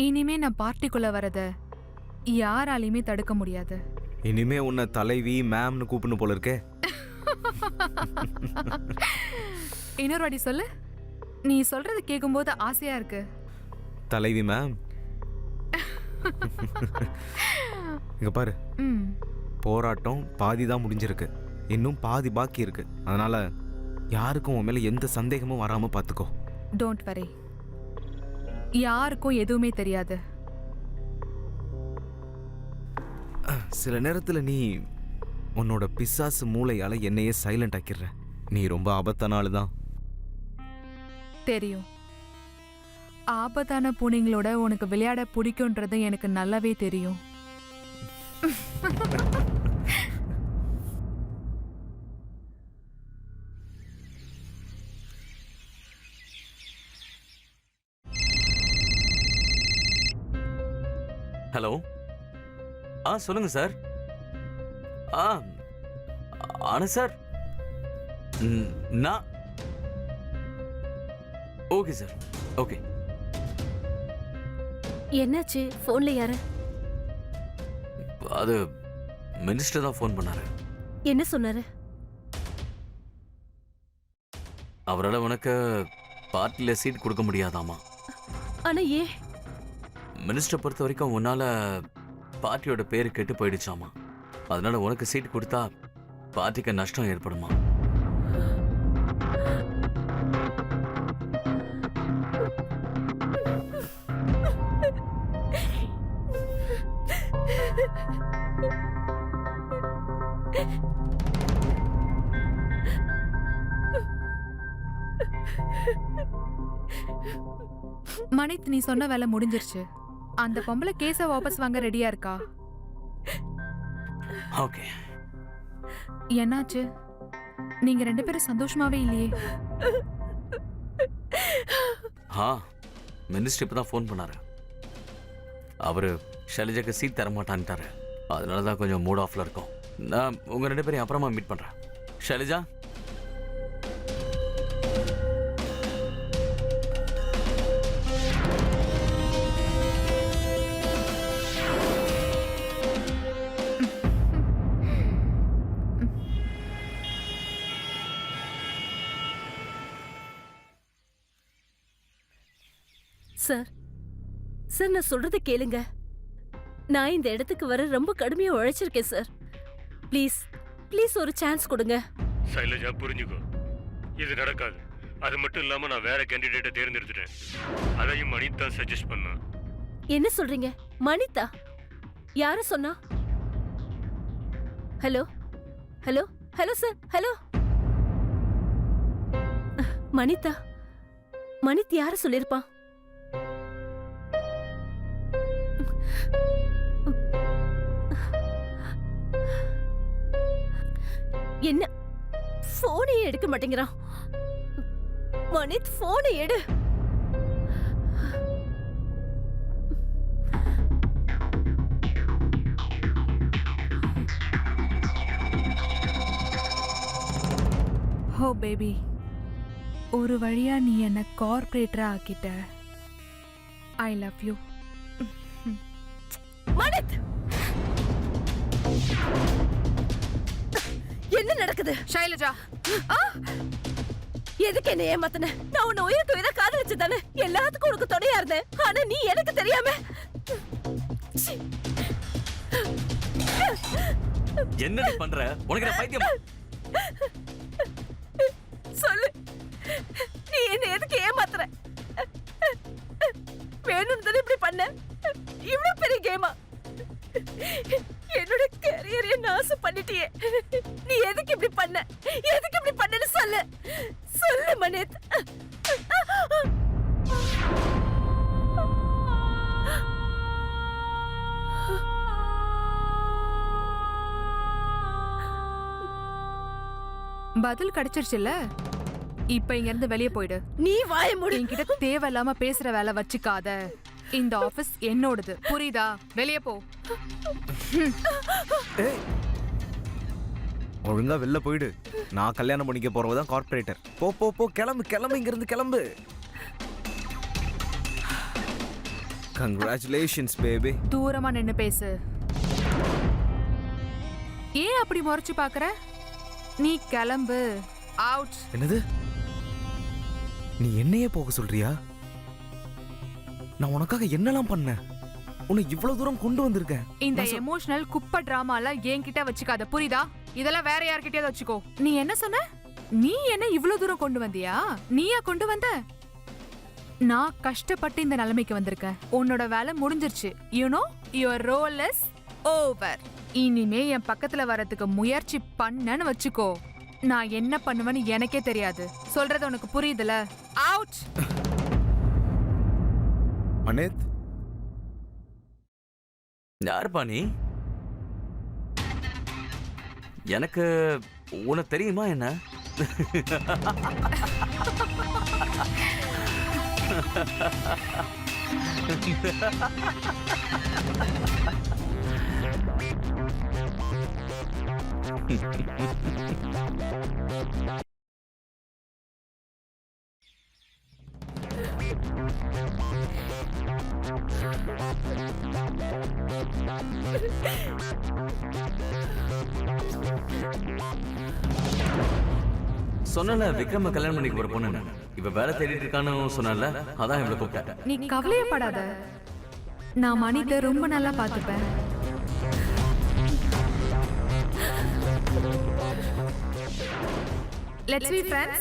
[SPEAKER 6] இனிமே நான் பார்ட்டிக்குள்ள வரத யாராலையுமே தடுக்க முடியாது.
[SPEAKER 2] இனிமே உன்னை தலைவி மேம்னு கூப்பிடணும் போல இருக்கே.
[SPEAKER 6] இன்னொரு வாட்டி சொல்லு. நீ சொல்றது கேட்கும்போது ஆசையா இருக்கு.
[SPEAKER 2] தலைவி மேம். இங்க பாரு,
[SPEAKER 6] ம்.
[SPEAKER 2] போராட்டம் பாதி தான் முடிஞ்சிருக்கு, இன்னும் பாதி பாக்கி இருக்கு. அதனால யாருக்கும் உன் மேல எந்த சந்தேகமும் வராம பாத்துக்கோ.
[SPEAKER 6] Don't worry. யாருக்கும் எதுவுமே தெரியாது.
[SPEAKER 2] சில நேரத்துல நீ உன்னோட பிசாசு மூளையால என்னையே சைலண்ட் ஆக்கிடுற. நீ ரொம்ப ஆபத்தான ஆளு தான்.
[SPEAKER 6] தெரியும். ஆபத்தான பூனைங்களோட உனக்கு விளையாட பிடிக்கும்ன்றது எனக்கு நல்லாவே தெரியும்.
[SPEAKER 4] ஹலோ. சொல்லுங்க சார். ஆனா சார் நான் ஓகே சார். ஓகே.
[SPEAKER 5] என்னாச்சு? போன்ல யாரு?
[SPEAKER 4] அது மினிஸ்டர் தான் ஃபோன் பண்ணாரு.
[SPEAKER 5] என்ன சொன்னாரு?
[SPEAKER 4] அவரால் உனக்கு பார்ட்டியில் சீட் கொடுக்க முடியாதாமா.
[SPEAKER 5] ஆனா ஏன்?
[SPEAKER 4] மினிஸ்டரை பொறுத்த வரைக்கும் உன்னால பார்ட்டியோட பேரு கெட்டு போயிடுச்சாமா. அதனால உனக்கு சீட் கொடுத்தா பார்ட்டிக்கு நஷ்டம் ஏற்படுமா.
[SPEAKER 6] மனித், நீ சொன்ன வேலை முடிஞ்சிருச்சு. அந்த பொம்பளை கேஸை வாபஸ் வாங்க ரெடியா இருக்கா?
[SPEAKER 4] ஓகே.
[SPEAKER 6] என்னாச்சு? நீங்க 2 பேரும் சந்தோஷமாவே இல்லையே.
[SPEAKER 4] மினிஸ்டர் இப்பதான் ஃபோன் பண்ணாரு. அவரு ஷைலஜாக்கு சீட் தர மாட்டான்ட்டாரு. அதனால தான் கொஞ்சம் மூட் ஆஃப்ல இருக்கும். நான் உங்க 2 பேரையும் அப்புறமா மீட் பண்றேன். ஷைலஜா,
[SPEAKER 5] சார், சார் நான் சொல்றத கேளுங்க. நான் இந்த இடத்துக்கு வர ரொம்ப கடுமையா உழைச்சிருக்கேன் சார். ப்ளீஸ் ப்ளீஸ் ஒரு சான்ஸ் கொடுங்க.
[SPEAKER 9] சைலஜா, புரிஞ்சுக்கோ, இது நடக்காது. அது மட்டும் இல்லாம நான் வேற கேண்டிடேட்டை தேர்ந்தெடுத்துட்டேன். அதையும் மணித் தான் சஜஸ்ட் பண்ணா.
[SPEAKER 5] என்ன சொல்றீங்க? மணிதா? யார சொன்னா? Hello hello hello sir, hello. மணிதா? மணித் யார சொல்லிருப்பான்? என்ன போனே எடுக்க மாட்டேங்கிறான்? மனித், போனை எடு.
[SPEAKER 6] ஹோ பேபி, ஒரு வழியா நீ என்ன கார்ப்பரேட்டரா ஆக்கிட்ட. I love you.
[SPEAKER 5] மனித், என்ன நடக்குது?
[SPEAKER 6] ஷைலஜா,
[SPEAKER 5] எதுக்கு என்ன ஏமாத்தன? நான் உன்னை உயிருக்கு உயிரா காதலிச்சு தானே எல்லாத்துக்கும் உனக்கு துணையா இருந்தேன். ஆனா நீ எனக்கு தெரியாம.
[SPEAKER 4] என்ன பண்ற? உனக்கு நான் பைத்தியமா?
[SPEAKER 5] சொல்லு, நீ என்ன எதுக்கு ஏமாத்துற? வேணும் தானே இப்படி பண்ண? இவ்வளவு பெரிய கேமா? என்னோட கரியரை நாசம் பண்ணிட்டியே. நீ எதுக்கு இப்படி பண்ண? எதுக்கு இப்படி பண்ணன்னு சொல்லு. சொல்லு மனித்.
[SPEAKER 6] பதில் கிடைச்சிருச்சுல்ல? இப்ப இங்க இருந்து வெளியே போயிடு.
[SPEAKER 5] நீ வாய மூடு.
[SPEAKER 6] என்கிட்ட தேவையில்லாம பேசுற வேலை வச்சுக்காத. இந்த ஆபீஸ் என்னோடது, புரியுதா? வெளியே போ.
[SPEAKER 2] ஒழுங்கா வெளில போயிடு. நான் கல்யாணம் பண்ணிக்க போறவதான் கார்ப்பரேட்டர். போ போ போ, கிளம்பு கிளம்பு, இங்க இருந்து கிளம்பு. Congratulations baby.
[SPEAKER 6] தூரமா நின்னு பேசு. ஏன் அப்படி முறைச்சு பாக்குற? நீ கிளம்பு. அவுட்.
[SPEAKER 2] என்னது? நீ என்னையே போக சொல்றியா? நான் உனக்காக என்னலாம் பண்ணேன்? உன்னை இவ்வளவு தூரம் கொண்டு வந்திருக்கேன்.
[SPEAKER 6] இந்த எமோஷனல் குப்பை டிராமால என்கிட்ட வச்சுக்காத, புரியுதா? இதெல்லாம் வேற யார்கிட்டயாவது வச்சுக்கோ. நீ என்ன சொன்ன? நீ என்ன இவ்வளவு தூரம் கொண்டு வந்தியா? நீயா கொண்டு வந்த? நான் கஷ்டப்பட்டு இந்த நிலைமைக்கு வந்திருக்கேன். உன்னோட வேலை முடிஞ்சிருச்சு. You know, your role is over. இனிமே என் பக்கத்துல வரதுக்கு முயற்சி பண்ணன்னு வச்சுக்கோ, நான் என்ன பண்ணுவேன்னு எனக்கே தெரியாது. சொல்றது உனக்கு புரியுதுல? அவுட்.
[SPEAKER 2] மனேத்,
[SPEAKER 4] யாருப்பா நீ? எனக்கு உனக்கு தெரியுமா என்ன? சொன்னல விக்ரம கல்யாணம் பண்ணிக்க போற பொண்ணு இவ வேலை தேடிட்டு இருக்கான்னு சொன்னல, அதான் இவளை கூப்பிட்டேன்.
[SPEAKER 6] நீ கவலையப்படாத, நான் மணித்தை ரொம்ப நல்லா பார்த்துப்பேன். Let's be friends.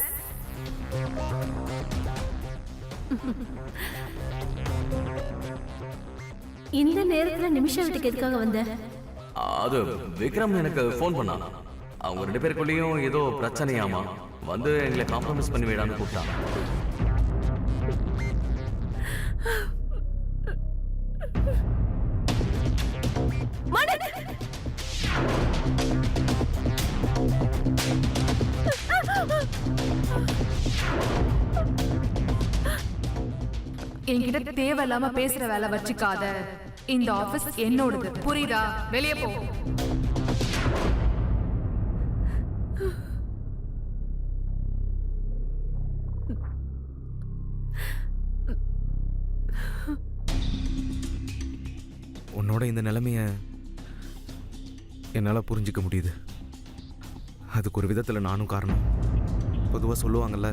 [SPEAKER 5] இந்த நேரத்துல நிமிஷா வீட்டுக்கு எதுக்காக வந்த?
[SPEAKER 4] அது விக்ரம் எனக்கு ஃபோன் பண்ணான். அவங்க 2 பேருக்குள்ளேயும் ஏதோ பிரச்சனையாமா, வந்து எங்களை காம்ப்ரமைஸ் பண்ணி விடான்னு கூப்பிட்டான்.
[SPEAKER 6] என்கிட்ட தேவையில்லாம பேசுற வேலை வச்சுக்காத. இந்த ஆபீஸ் என்னோடது, புரியுதா? வெளியே போ.
[SPEAKER 2] உன்னோட இந்த நிலைமைய என்னால் புரிஞ்சிக்க முடியுது. அதுக்கு ஒரு விதத்தில் நானும் காரணம். பொதுவாக சொல்லுவாங்கல்ல,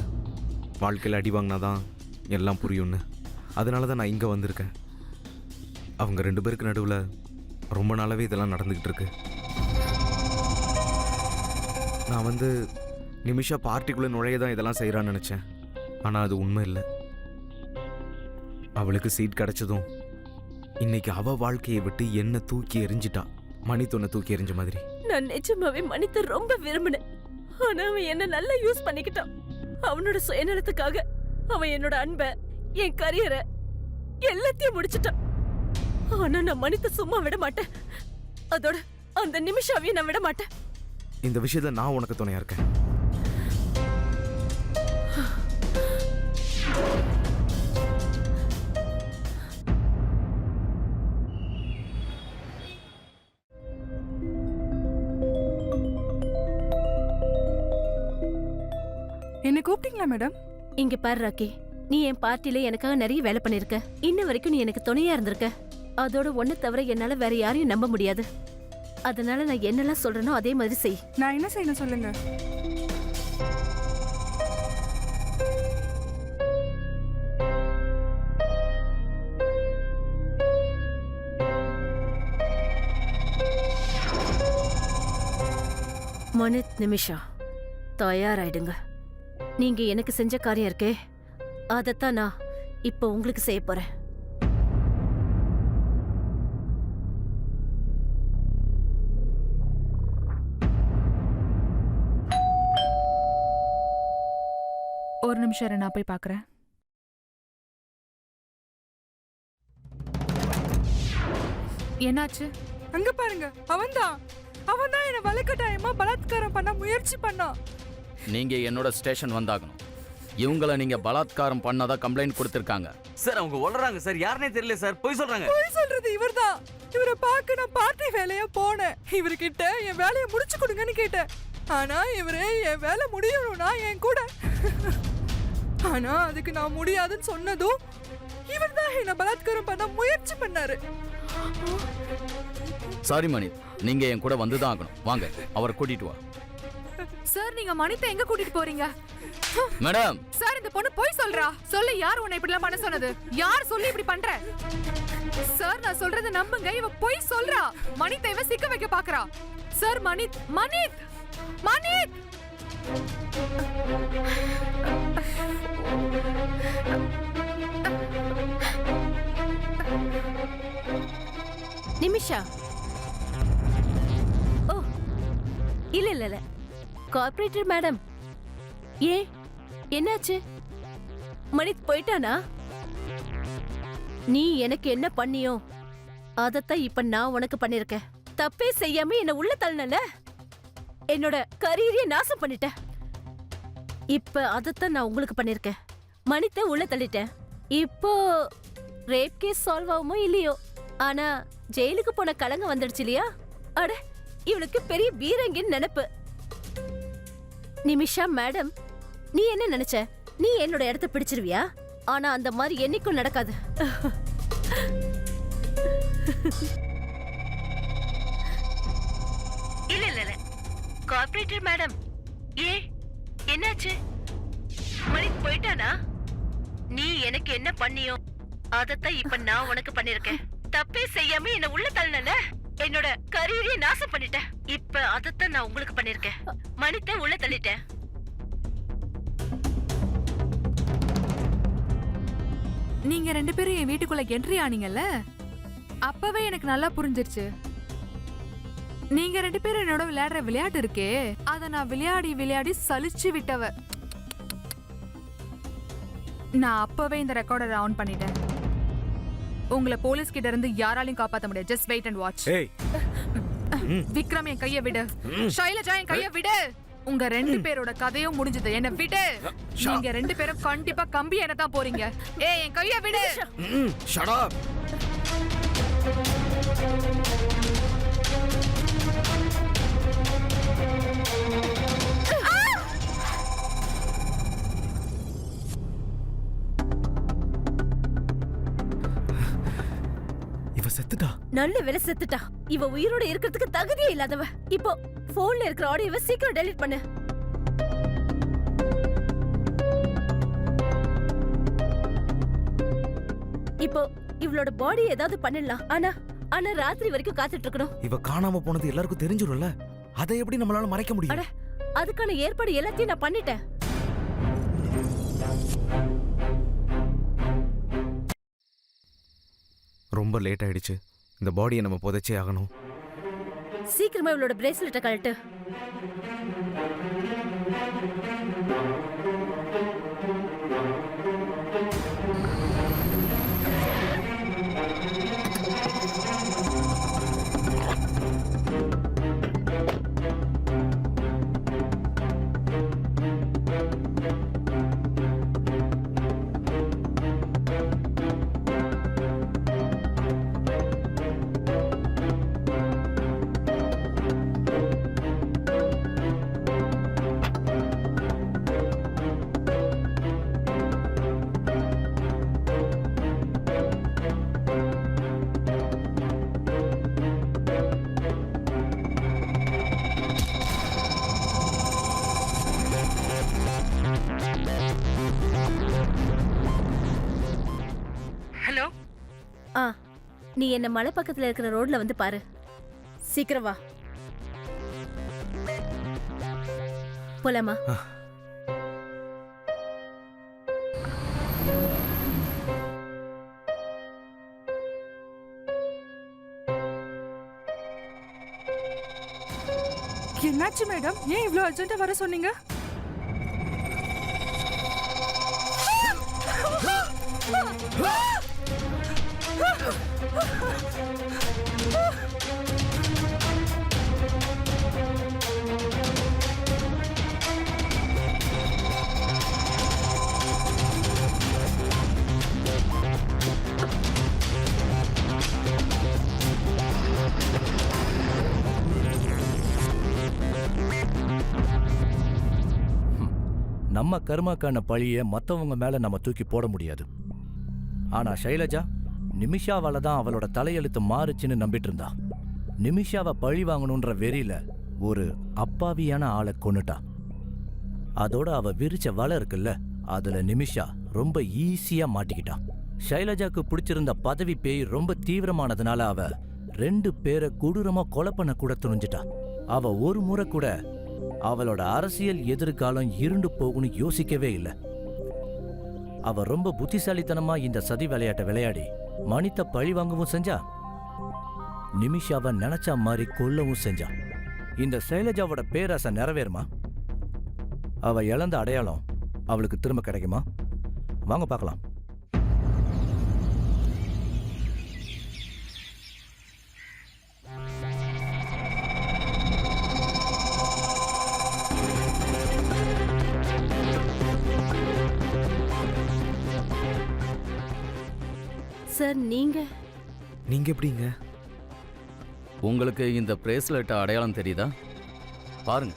[SPEAKER 2] வாழ்க்கையில் அடி வாங்கினாதான் எல்லாம் புரியும்னு. அதனால தான் நான் இங்கே வந்திருக்கேன். அவங்க 2 பேருக்கு நடுவில் ரொம்ப நாளாகவே இதெல்லாம் நடந்துக்கிட்டு இருக்கு. நான் நிமிஷா பார்ட்டிக்குள்ளே நுழைய தான் இதெல்லாம் செய்கிறான்னு நினச்சேன். ஆனால் அது உண்மை இல்லை. அவளுக்கு சீட் கிடைச்சதும் இன்னைக்கு அவ வாழ்க்கையை விட்டு என்ன தூக்கி எறிஞ்சிட்டா. மணித்தொன்னை தூக்கி எறிஞ்ச மாதிரி.
[SPEAKER 5] நான் நிஜமாவே மணித்தை ரொம்ப விரும்பினேன். ஆனா அவன் என்ன நல்லா யூஸ் பண்ணிக்கிட்டான். அவனோட சுயநலத்துக்காக அவன் என்னோட அன்பை, என் கரியரை எல்லாத்தையும் முடிச்சிட்டான். ஆனா நான் மணித்தை சும்மா விட மாட்டேன். அதோட அந்த நிமிஷாவையும் நான் விட மாட்டேன்.
[SPEAKER 2] இந்த விஷயத்துல நான் உனக்கு துணையா இருக்கேன்.
[SPEAKER 8] என்ன கூப்பிட்டீங்களா மேடம்?
[SPEAKER 5] இங்க பாரு ராக்கி, நீ என் பார்ட்டில எனக்காக நிறைய வேலை பண்ணிருக்க. இன்ன வரைக்கும் நீ எனக்கு துணையா இருந்திருக்க. அதோட ஒன்ன தவிர என்னால வேற யாரையும் நம்ப முடியாது. அதனால நான் என்னெல்லாம் சொல்றேனோ அதே மாதிரி செய்.
[SPEAKER 8] நான் என்ன செய்யணும் சொல்லுங்க.
[SPEAKER 5] மனித், நிமிஷா, தயாராயிடுங்க. நீங்க எனக்கு செஞ்ச காரியம் இருக்கே, அதத்தான் நான் இப்போ உங்களுக்கு செய்ய போறேன்.
[SPEAKER 6] ஒரு நிமிஷம் இரு, நான் போய் பார்க்கறேன். என்னாச்சு?
[SPEAKER 8] அங்க பாருங்க, அவன்தான் என்ன வலுக்கட்டாயமா பலாத்காரம் பண்ண முயற்சி பண்ணான்.
[SPEAKER 7] நீங்க என்னோட ஸ்டேஷன் வந்தாகணும். இவங்கள நீங்க பலாத்காரம் பண்ணதா கம்ப்ளைண்ட் கொடுத்திருக்காங்க.
[SPEAKER 4] சார் அவங்க வளறாங்க சார், யாருனே தெரியல சார், போய் சொல்றாங்க.
[SPEAKER 8] போய் சொல்றது இவர்தான். இவரை பார்க்க நான் பார்ட்டி வேலையா போனேன். இவர்கிட்ட என் வேலையை முடிச்சு கொடுங்கன்னு கேட்டேன். ஆனா இவரே என் வேலை முடியணும்னா என் கூட. ஆனா அதுக்கு நான் முடியாதுன்னு சொன்னதும் இவர்தான் என்ன பலாத்காரம் பண்ண முயற்சி பண்ணாரு.
[SPEAKER 7] சாரி மணி, நீங்க என் கூட வந்துதான் ஆகணும். வாங்க, அவரை கூட்டிட்டு வா.
[SPEAKER 6] சார், நீங்க மணித்தை எங்க கூட்டிட்டு போறீங்க?
[SPEAKER 7] மேடம்
[SPEAKER 6] சார், இந்த பொண்ணு போய் சொல்றா. சொல்லு, யார் உன்னை இப்படி எல்லாம் பண்ண சொன்னது? யார் சொல்லி இப்படி பண்ற? சார், நான் சொல்றத நம்புங்க. இவ போய் சொல்றா. மணித்தை இவ சிக்க வைக்க பாக்குறா. சார், மணித் மணித் மணித்
[SPEAKER 5] நிமிஷா. ஓ, இல்ல கார்ப்பரேட்டர் மேடம். ஏன், என்னாச்சு? மணித் போயிட்டானா? நீ எனக்கு என்ன பண்ணியோ அதத்தான் இப்ப நான் உனக்கு பண்ணிருக்கேன். தப்பே செய்யாம என்ன உள்ள தள்ளனல, என்னோட கரியரையே நாசம் பண்ணிட்ட. இப்ப அதத்தான் நான் உங்களுக்கு பண்ணிருக்கேன். மணித்த உள்ள தள்ளிட்டேன். இப்போ ரேப் கேஸ் சால்வ் ஆகுமோ இல்லையோ, ஆனா ஜெயிலுக்கு போன கலங்க வந்துடுச்சு இல்லையா? அட, இவளுக்கு பெரிய பீரங்கின்னு நினைப்பு. நிமிஷா மேடம், நீ என்ன நினைச்ச? நீ என்னோட இடத்த பிடிச்சிருவியா? ஆனா அந்த மாதிரி என்னைக்கும் நடக்காது. இல்ல இல்ல இல்ல கார்ப்பரேட்டர் மேடம், ஏ என்னாச்சு? மணி போயிட்டானா? நீ எனக்கு என்ன பண்ணியோ அதத்தான் இப்ப நான் உனக்கு பண்ணிருக்கேன். தப்பே செய்யாம என்ன உள்ள தள்ளனல, என்னோட கரியரையே நாசம் பண்ணிட்டேன். இப்ப அதத்தான் நான் உங்களுக்கு பண்ணிருக்கேன். மணித்த உள்ள தள்ளிட்டேன்.
[SPEAKER 6] நீங்க 2 பேரும் என் வீட்டுக்குள்ள என்ட்ரி ஆனீங்கல்ல, அப்பவே எனக்கு நல்லா புரிஞ்சிருச்சு. நீங்க 2 பேரும் என்னோட விளையாடுற விளையாட்டு இருக்கே, அத நான் விளையாடி விளையாடி சலிச்சு விட்டவ. நான் அப்பவே இந்த ரெக்கார்டரை ஆன் பண்ணிட்டேன். உங்களை போலீஸ் கிட்ட இருந்து யாராலையும் காப்பாத்த முடியாது. Just wait and watch.
[SPEAKER 2] ஏய்,
[SPEAKER 6] விக்ரம், என் கைய விடு. ஷைலஜா, என் கைய விடு. உங்க 2 பேரோட கதையும் முடிஞ்சது. என்ன விடு. நீங்க 2 பேரும் கண்டிப்பா கம்பி என்னதான் போறீங்க. ஏய், என் கைய விடு.
[SPEAKER 2] Shut up. இவ செத்துட்டா.
[SPEAKER 5] நல்ல வேலை செத்துட்டா. இவ உயிரோட இருக்கிறதுக்கு தகுதியே இல்லாதவ. இப்போ போன்ல இருக்கிற ஆடியோவை சீக்கிரம் டெலீட் பண்ணு. இப்போ இவளோட பாடி ஏதாவது பண்ணிடலாம். ஆனா ஆனா ராத்திரி வரைக்கும் காத்துட்டு இருக்கணும்.
[SPEAKER 2] இவ காணாம போனது எல்லாருக்கும் தெரிஞ்சிரும்ல, அதை எப்படி நம்மளால மறைக்க முடியும்?
[SPEAKER 5] அட, அதுக்கான ஏற்பாடு எல்லாத்தையும் நான் பண்ணிட்டேன்.
[SPEAKER 2] ரொம்ப லேட் ஆயிடுச்சு. இந்த பாடியை நம்ம புதைச்சே ஆகணும்.
[SPEAKER 5] சீக்கிரமா இவளோட பிரேஸ்லெட்டை கழட்டு.
[SPEAKER 8] ஹலோ.
[SPEAKER 5] நீ என்ன மலை பக்கத்துல இருக்கிற ரோட்ல வந்து பாரு. சீக்கிரம் வா. போலாமா?
[SPEAKER 8] என்னாச்சு மேடம்? ஏன் இவ்ளோ அர்ஜென்ட்டா வர சொன்னீங்க?
[SPEAKER 1] நம்ம கர்மாக்கான பழிய மத்தவங்க மேல நம்ம தூக்கி போட முடியாது. ஆனா ஷைலஜா நிமிஷாவால தான் அவளோட தலையெழுத்து மாறுச்சுன்னு நம்பிட்டு இருந்தா. நிமிஷாவை பழி வாங்கணுன்ற வெறியில ஒரு அப்பாவியான ஆளை கொன்னுட்டா. அதோட அவ விரிச்ச வலை இருக்குல்ல, அதுல நிமிஷா ரொம்ப ஈஸியா மாட்டிக்கிட்டா. ஷைலஜாக்கு பிடிச்சிருந்த பதவி பேய் ரொம்ப தீவிரமானதுனால அவ 2 பேரை கொடூரமா கொலை பண்ண கூட துணிஞ்சிட்டா. அவ ஒரு முறை கூட அவளோட அரசியல் எதிர்காலம் இருண்டு போகும்னு யோசிக்கவே இல்லை. அவ ரொம்ப புத்திசாலித்தனமா இந்த சதி விளையாட்டை விளையாடி மணித்த பழி வாங்கவும் செஞ்சா, நிமிஷாவை நினைச்ச மாதிரி கொல்லவும் செஞ்சா. இந்த சைலஜாவோட பேராசை நிறைவேறுமா? அவ இழந்த அடையாளம் அவளுக்கு திரும்ப கிடைக்குமா? வாங்க பார்க்கலாம்.
[SPEAKER 5] சார் நீங்க
[SPEAKER 2] நீங்க எப்படிங்க?
[SPEAKER 7] உங்களுக்கு இந்த பிரேஸ்லெட் அடையாளம் தெரியுதா? பாருங்க.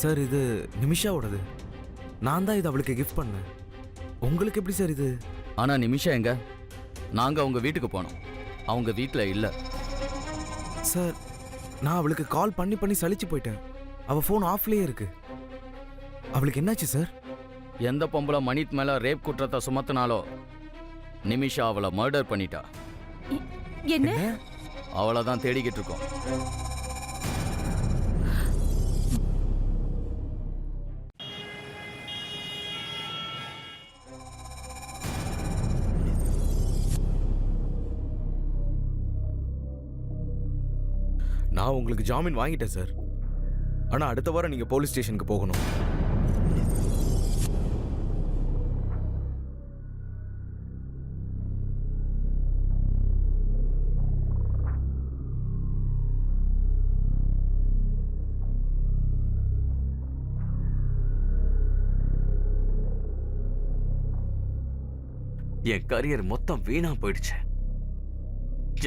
[SPEAKER 2] சார் இது நிமிஷாவோடது. நான் தான் இது அவளுக்கு கிஃப்ட் பண்ணேன். உங்களுக்கு எப்படி சார் இது?
[SPEAKER 7] ஆனா நிமிஷா எங்க? நாங்க அவங்க வீட்டுக்கு போனோம். அவங்க வீட்ல இல்ல.
[SPEAKER 2] சார் நான் அவளுக்கு கால் பண்ணி பண்ணி சலிச்சு போயிட்டேன். அவள் ஃபோன் ஆஃப்லேயே இருக்கு. அவளுக்கு என்னாச்சு சார்?
[SPEAKER 7] எந்த பொம்பளை மணித் மேல ரேப் குற்றத்தை சுமத்தினாலோ நிமிஷா அவளை மர்டர் பண்ணிட்டா.
[SPEAKER 5] என்ன?
[SPEAKER 7] அவளை தான் தேடிக்கிட்டு இருக்கோம்.
[SPEAKER 2] நான் உங்களுக்கு ஜாமீன் வாங்கிட்டேன் சார். ஆனா அடுத்த வாரம் நீங்க போலீஸ் ஸ்டேஷனுக்கு போகணும்.
[SPEAKER 4] என் கரியர் மொத்தம் வீணா போயிடுச்சு.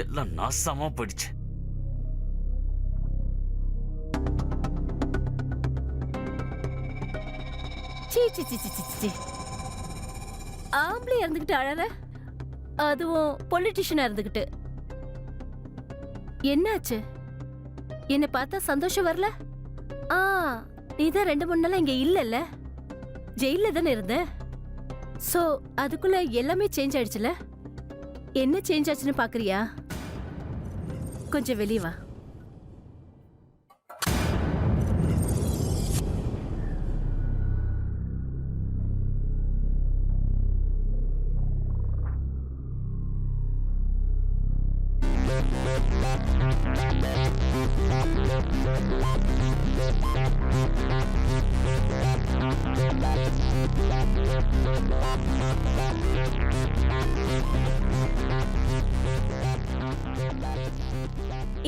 [SPEAKER 4] எல்லாம் நாசமா போயிடுச்சு.
[SPEAKER 5] ஆம்பளை இருந்துகிட்டு அழற, அதுவும் பொலிட்டிஷியனா இருந்துகிட்டு. என்னாச்சு? என்ன பார்த்தா சந்தோஷம் வரல? நீதான் 2-3 நாளா இங்க இல்லல்ல, ஜெயில தானே இருந்த. சோ அதுக்குள்ள எல்லாமே சேஞ்ச் ஆயிடுச்சுல. என்ன சேஞ்ச் ஆச்சுன்னு பாக்குறியா? கொஞ்சம் வெளியே வா.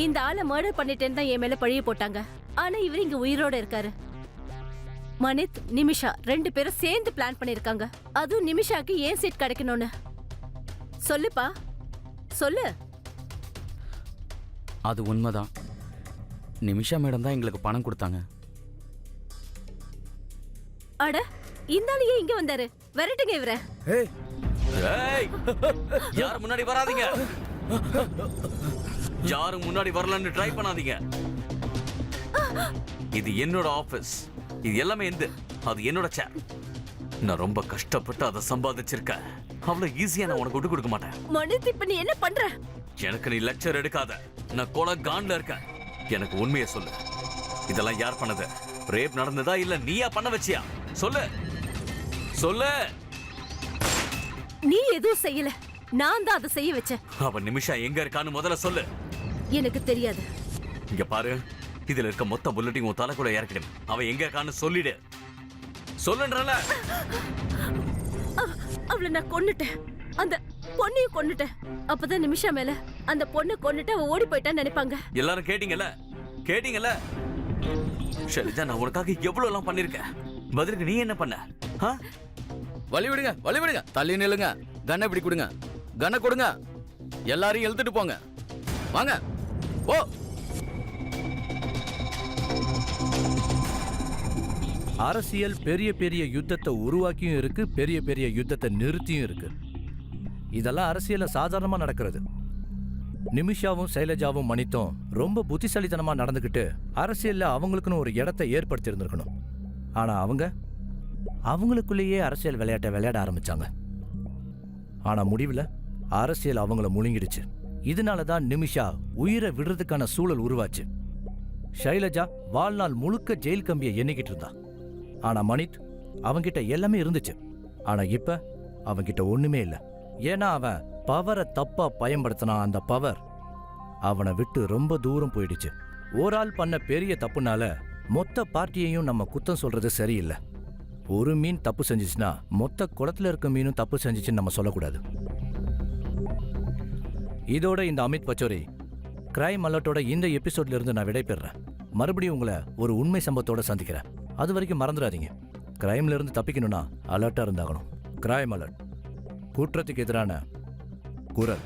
[SPEAKER 5] இந்த ஆளை மர்டர் பண்ணிட்டேன்னு தான் என் மேல பழிய போட்டாங்க. ஆனா இவர் இங்க உயிரோட இருக்காரு. மனித், நிமிஷா 2 பேரும் சேர்ந்து பிளான் பண்ணிருக்காங்க. அதுவும் நிமிஷாக்கு ஏன் சீட் கிடைக்கணும்னு. சொல்லுப்பா, சொல்லு.
[SPEAKER 7] அது உண்மைதான். நிமிஷா மேடம் தான் எங்களுக்கு பணம் கொடுத்தாங்க.
[SPEAKER 5] அட, இந்த ஆளு ஏன் இங்க வந்தாரு? விரட்டுங்க இவரை.
[SPEAKER 4] ஏய், யாரும் முன்னாடி வராதீங்க. யாரும் முன்னாடி வரலன்னு ட்ரை பண்ணாதீங்க. இது என்னோட ஆபீஸ். இது எல்லாமே அது என்னோட சேர். நான் ரொம்ப கஷ்டப்பட்டு அதை சம்பாதிச்சிருக்கேன். அவ்வளவு ஈஸியா நான் உனக்கு விட்டு கொடுக்க மாட்டேன்.
[SPEAKER 5] மனித், இப்ப நீ என்ன பண்ற?
[SPEAKER 4] எனக்கு நீ லெக்சர் எடுக்காத. நான் கொலை கான்ல இருக்கேன். எனக்கு உண்மையை சொல்லு. இதெல்லாம் யார் பண்ணது? ரேப் நடந்ததா இல்ல நீயா பண்ண வச்சியா? சொல்லு சொல்லு.
[SPEAKER 5] நீ எதுவும் செய்யல, நான் தான் அதை செய்ய வச்சேன்.
[SPEAKER 4] அவ நிமிஷா எங்க இருக்கான்னு முதல்ல சொல்லு.
[SPEAKER 5] எனக்கு தெரியாது.
[SPEAKER 4] இங்க பாரு, இதுல இருக்க மொத்த புல்லட்டிங் உன் தலைக்குள்ள இறக்கிடும். அவ எங்க இருக்கான்னு சொல்லிடு. சொல்லுன்றல.
[SPEAKER 5] அவளை நான் கொன்னுட்டேன். அந்த பொண்ணையும் கொன்னுட்டேன். அப்பதான் நிமிஷா மேல அந்த பொண்ணை கொன்னுட்டு அவ ஓடி போயிட்டான்னு நினைப்பாங்க.
[SPEAKER 4] எல்லாரும் கேட்டீங்கல்ல? கேட்டீங்கல்ல? ஷைலஜா, நான் உனக்காக எவ்வளவு எல்லாம் பண்ணிருக்கேன். பதிலுக்கு நீ என்ன பண்ண?
[SPEAKER 7] வழி விடுங்க, வழி விடுங்க. தள்ளி நில்லுங்க. கண்ணை இப்படி கொடுங்க. கண்ணை கொடுங்க. எல்லாரையும் இழுத்துட்டு போங்க. வாங்க. ஓ,
[SPEAKER 1] அரசியல் பெரிய பெரிய யுத்தத்தை உருவாக்கியும் இருக்கு, பெரிய பெரிய யுத்தத்தை நிறுத்தியும் இருக்கு. இதெல்லாம் அரசியல்ல சாதாரணமா நடக்கிறது. நிமிஷாவும் சைலஜாவும் மணித்தும் ரொம்ப புத்திசாலித்தனமா நடந்துக்கிட்டு அரசியல்ல அவங்களுக்குன்னு ஒரு இடத்தை ஏற்படுத்தி இருந்திருக்கணும். ஆனா அவங்களுக்குள்ளேயே அரசியல் விளையாட்டை விளையாட ஆரம்பிச்சாங்க. ஆனா முடிவுல அரசியல் அவங்கள முழுங்கிடுச்சு. இதனாலதான் நிமிஷா உயிரை விடுறதுக்கான சூழல் உருவாச்சு. ஷைலஜா வாழ்நாள் முழுக்க ஜெயில் கம்பியை எண்ணிக்கிட்டு இருந்தா. ஆனா மணித், அவங்கிட்ட எல்லாமே இருந்துச்சு. ஆனா இப்ப அவங்கிட்ட ஒண்ணுமே இல்லை. ஏன்னா அவன் பவரை தப்பா பயன்படுத்தினா. அந்த பவர் அவனை விட்டு ரொம்ப தூரம் போயிடுச்சு. ஒரு ஆள் பண்ண பெரிய தப்புனால மொத்த பார்ட்டியையும் நம்ம குத்தம் சொல்றது சரியில்லை. ஒரு மீன் தப்பு செஞ்சிச்சுன்னா மொத்த குளத்துல இருக்க மீனும் தப்பு செஞ்சிச்சுன்னு நம்ம சொல்லக்கூடாது. இதோட இந்த அமித் பச்சோரி கிரைம் அலர்ட்டோட இந்த எபிசோட்ல இருந்து நான் விடைபெறேன். மறுபடியும் உங்களை ஒரு உண்மை சம்பவத்தோட சந்திக்கிறேன். அது வரைக்கும் மறந்துடாதீங்க, கிரைம்ல இருந்து தப்பிக்கணும்னா அலர்ட்டா இருந்தாகணும். கிராய் மலர் குற்றத்துக்கு எதிரான குரல்.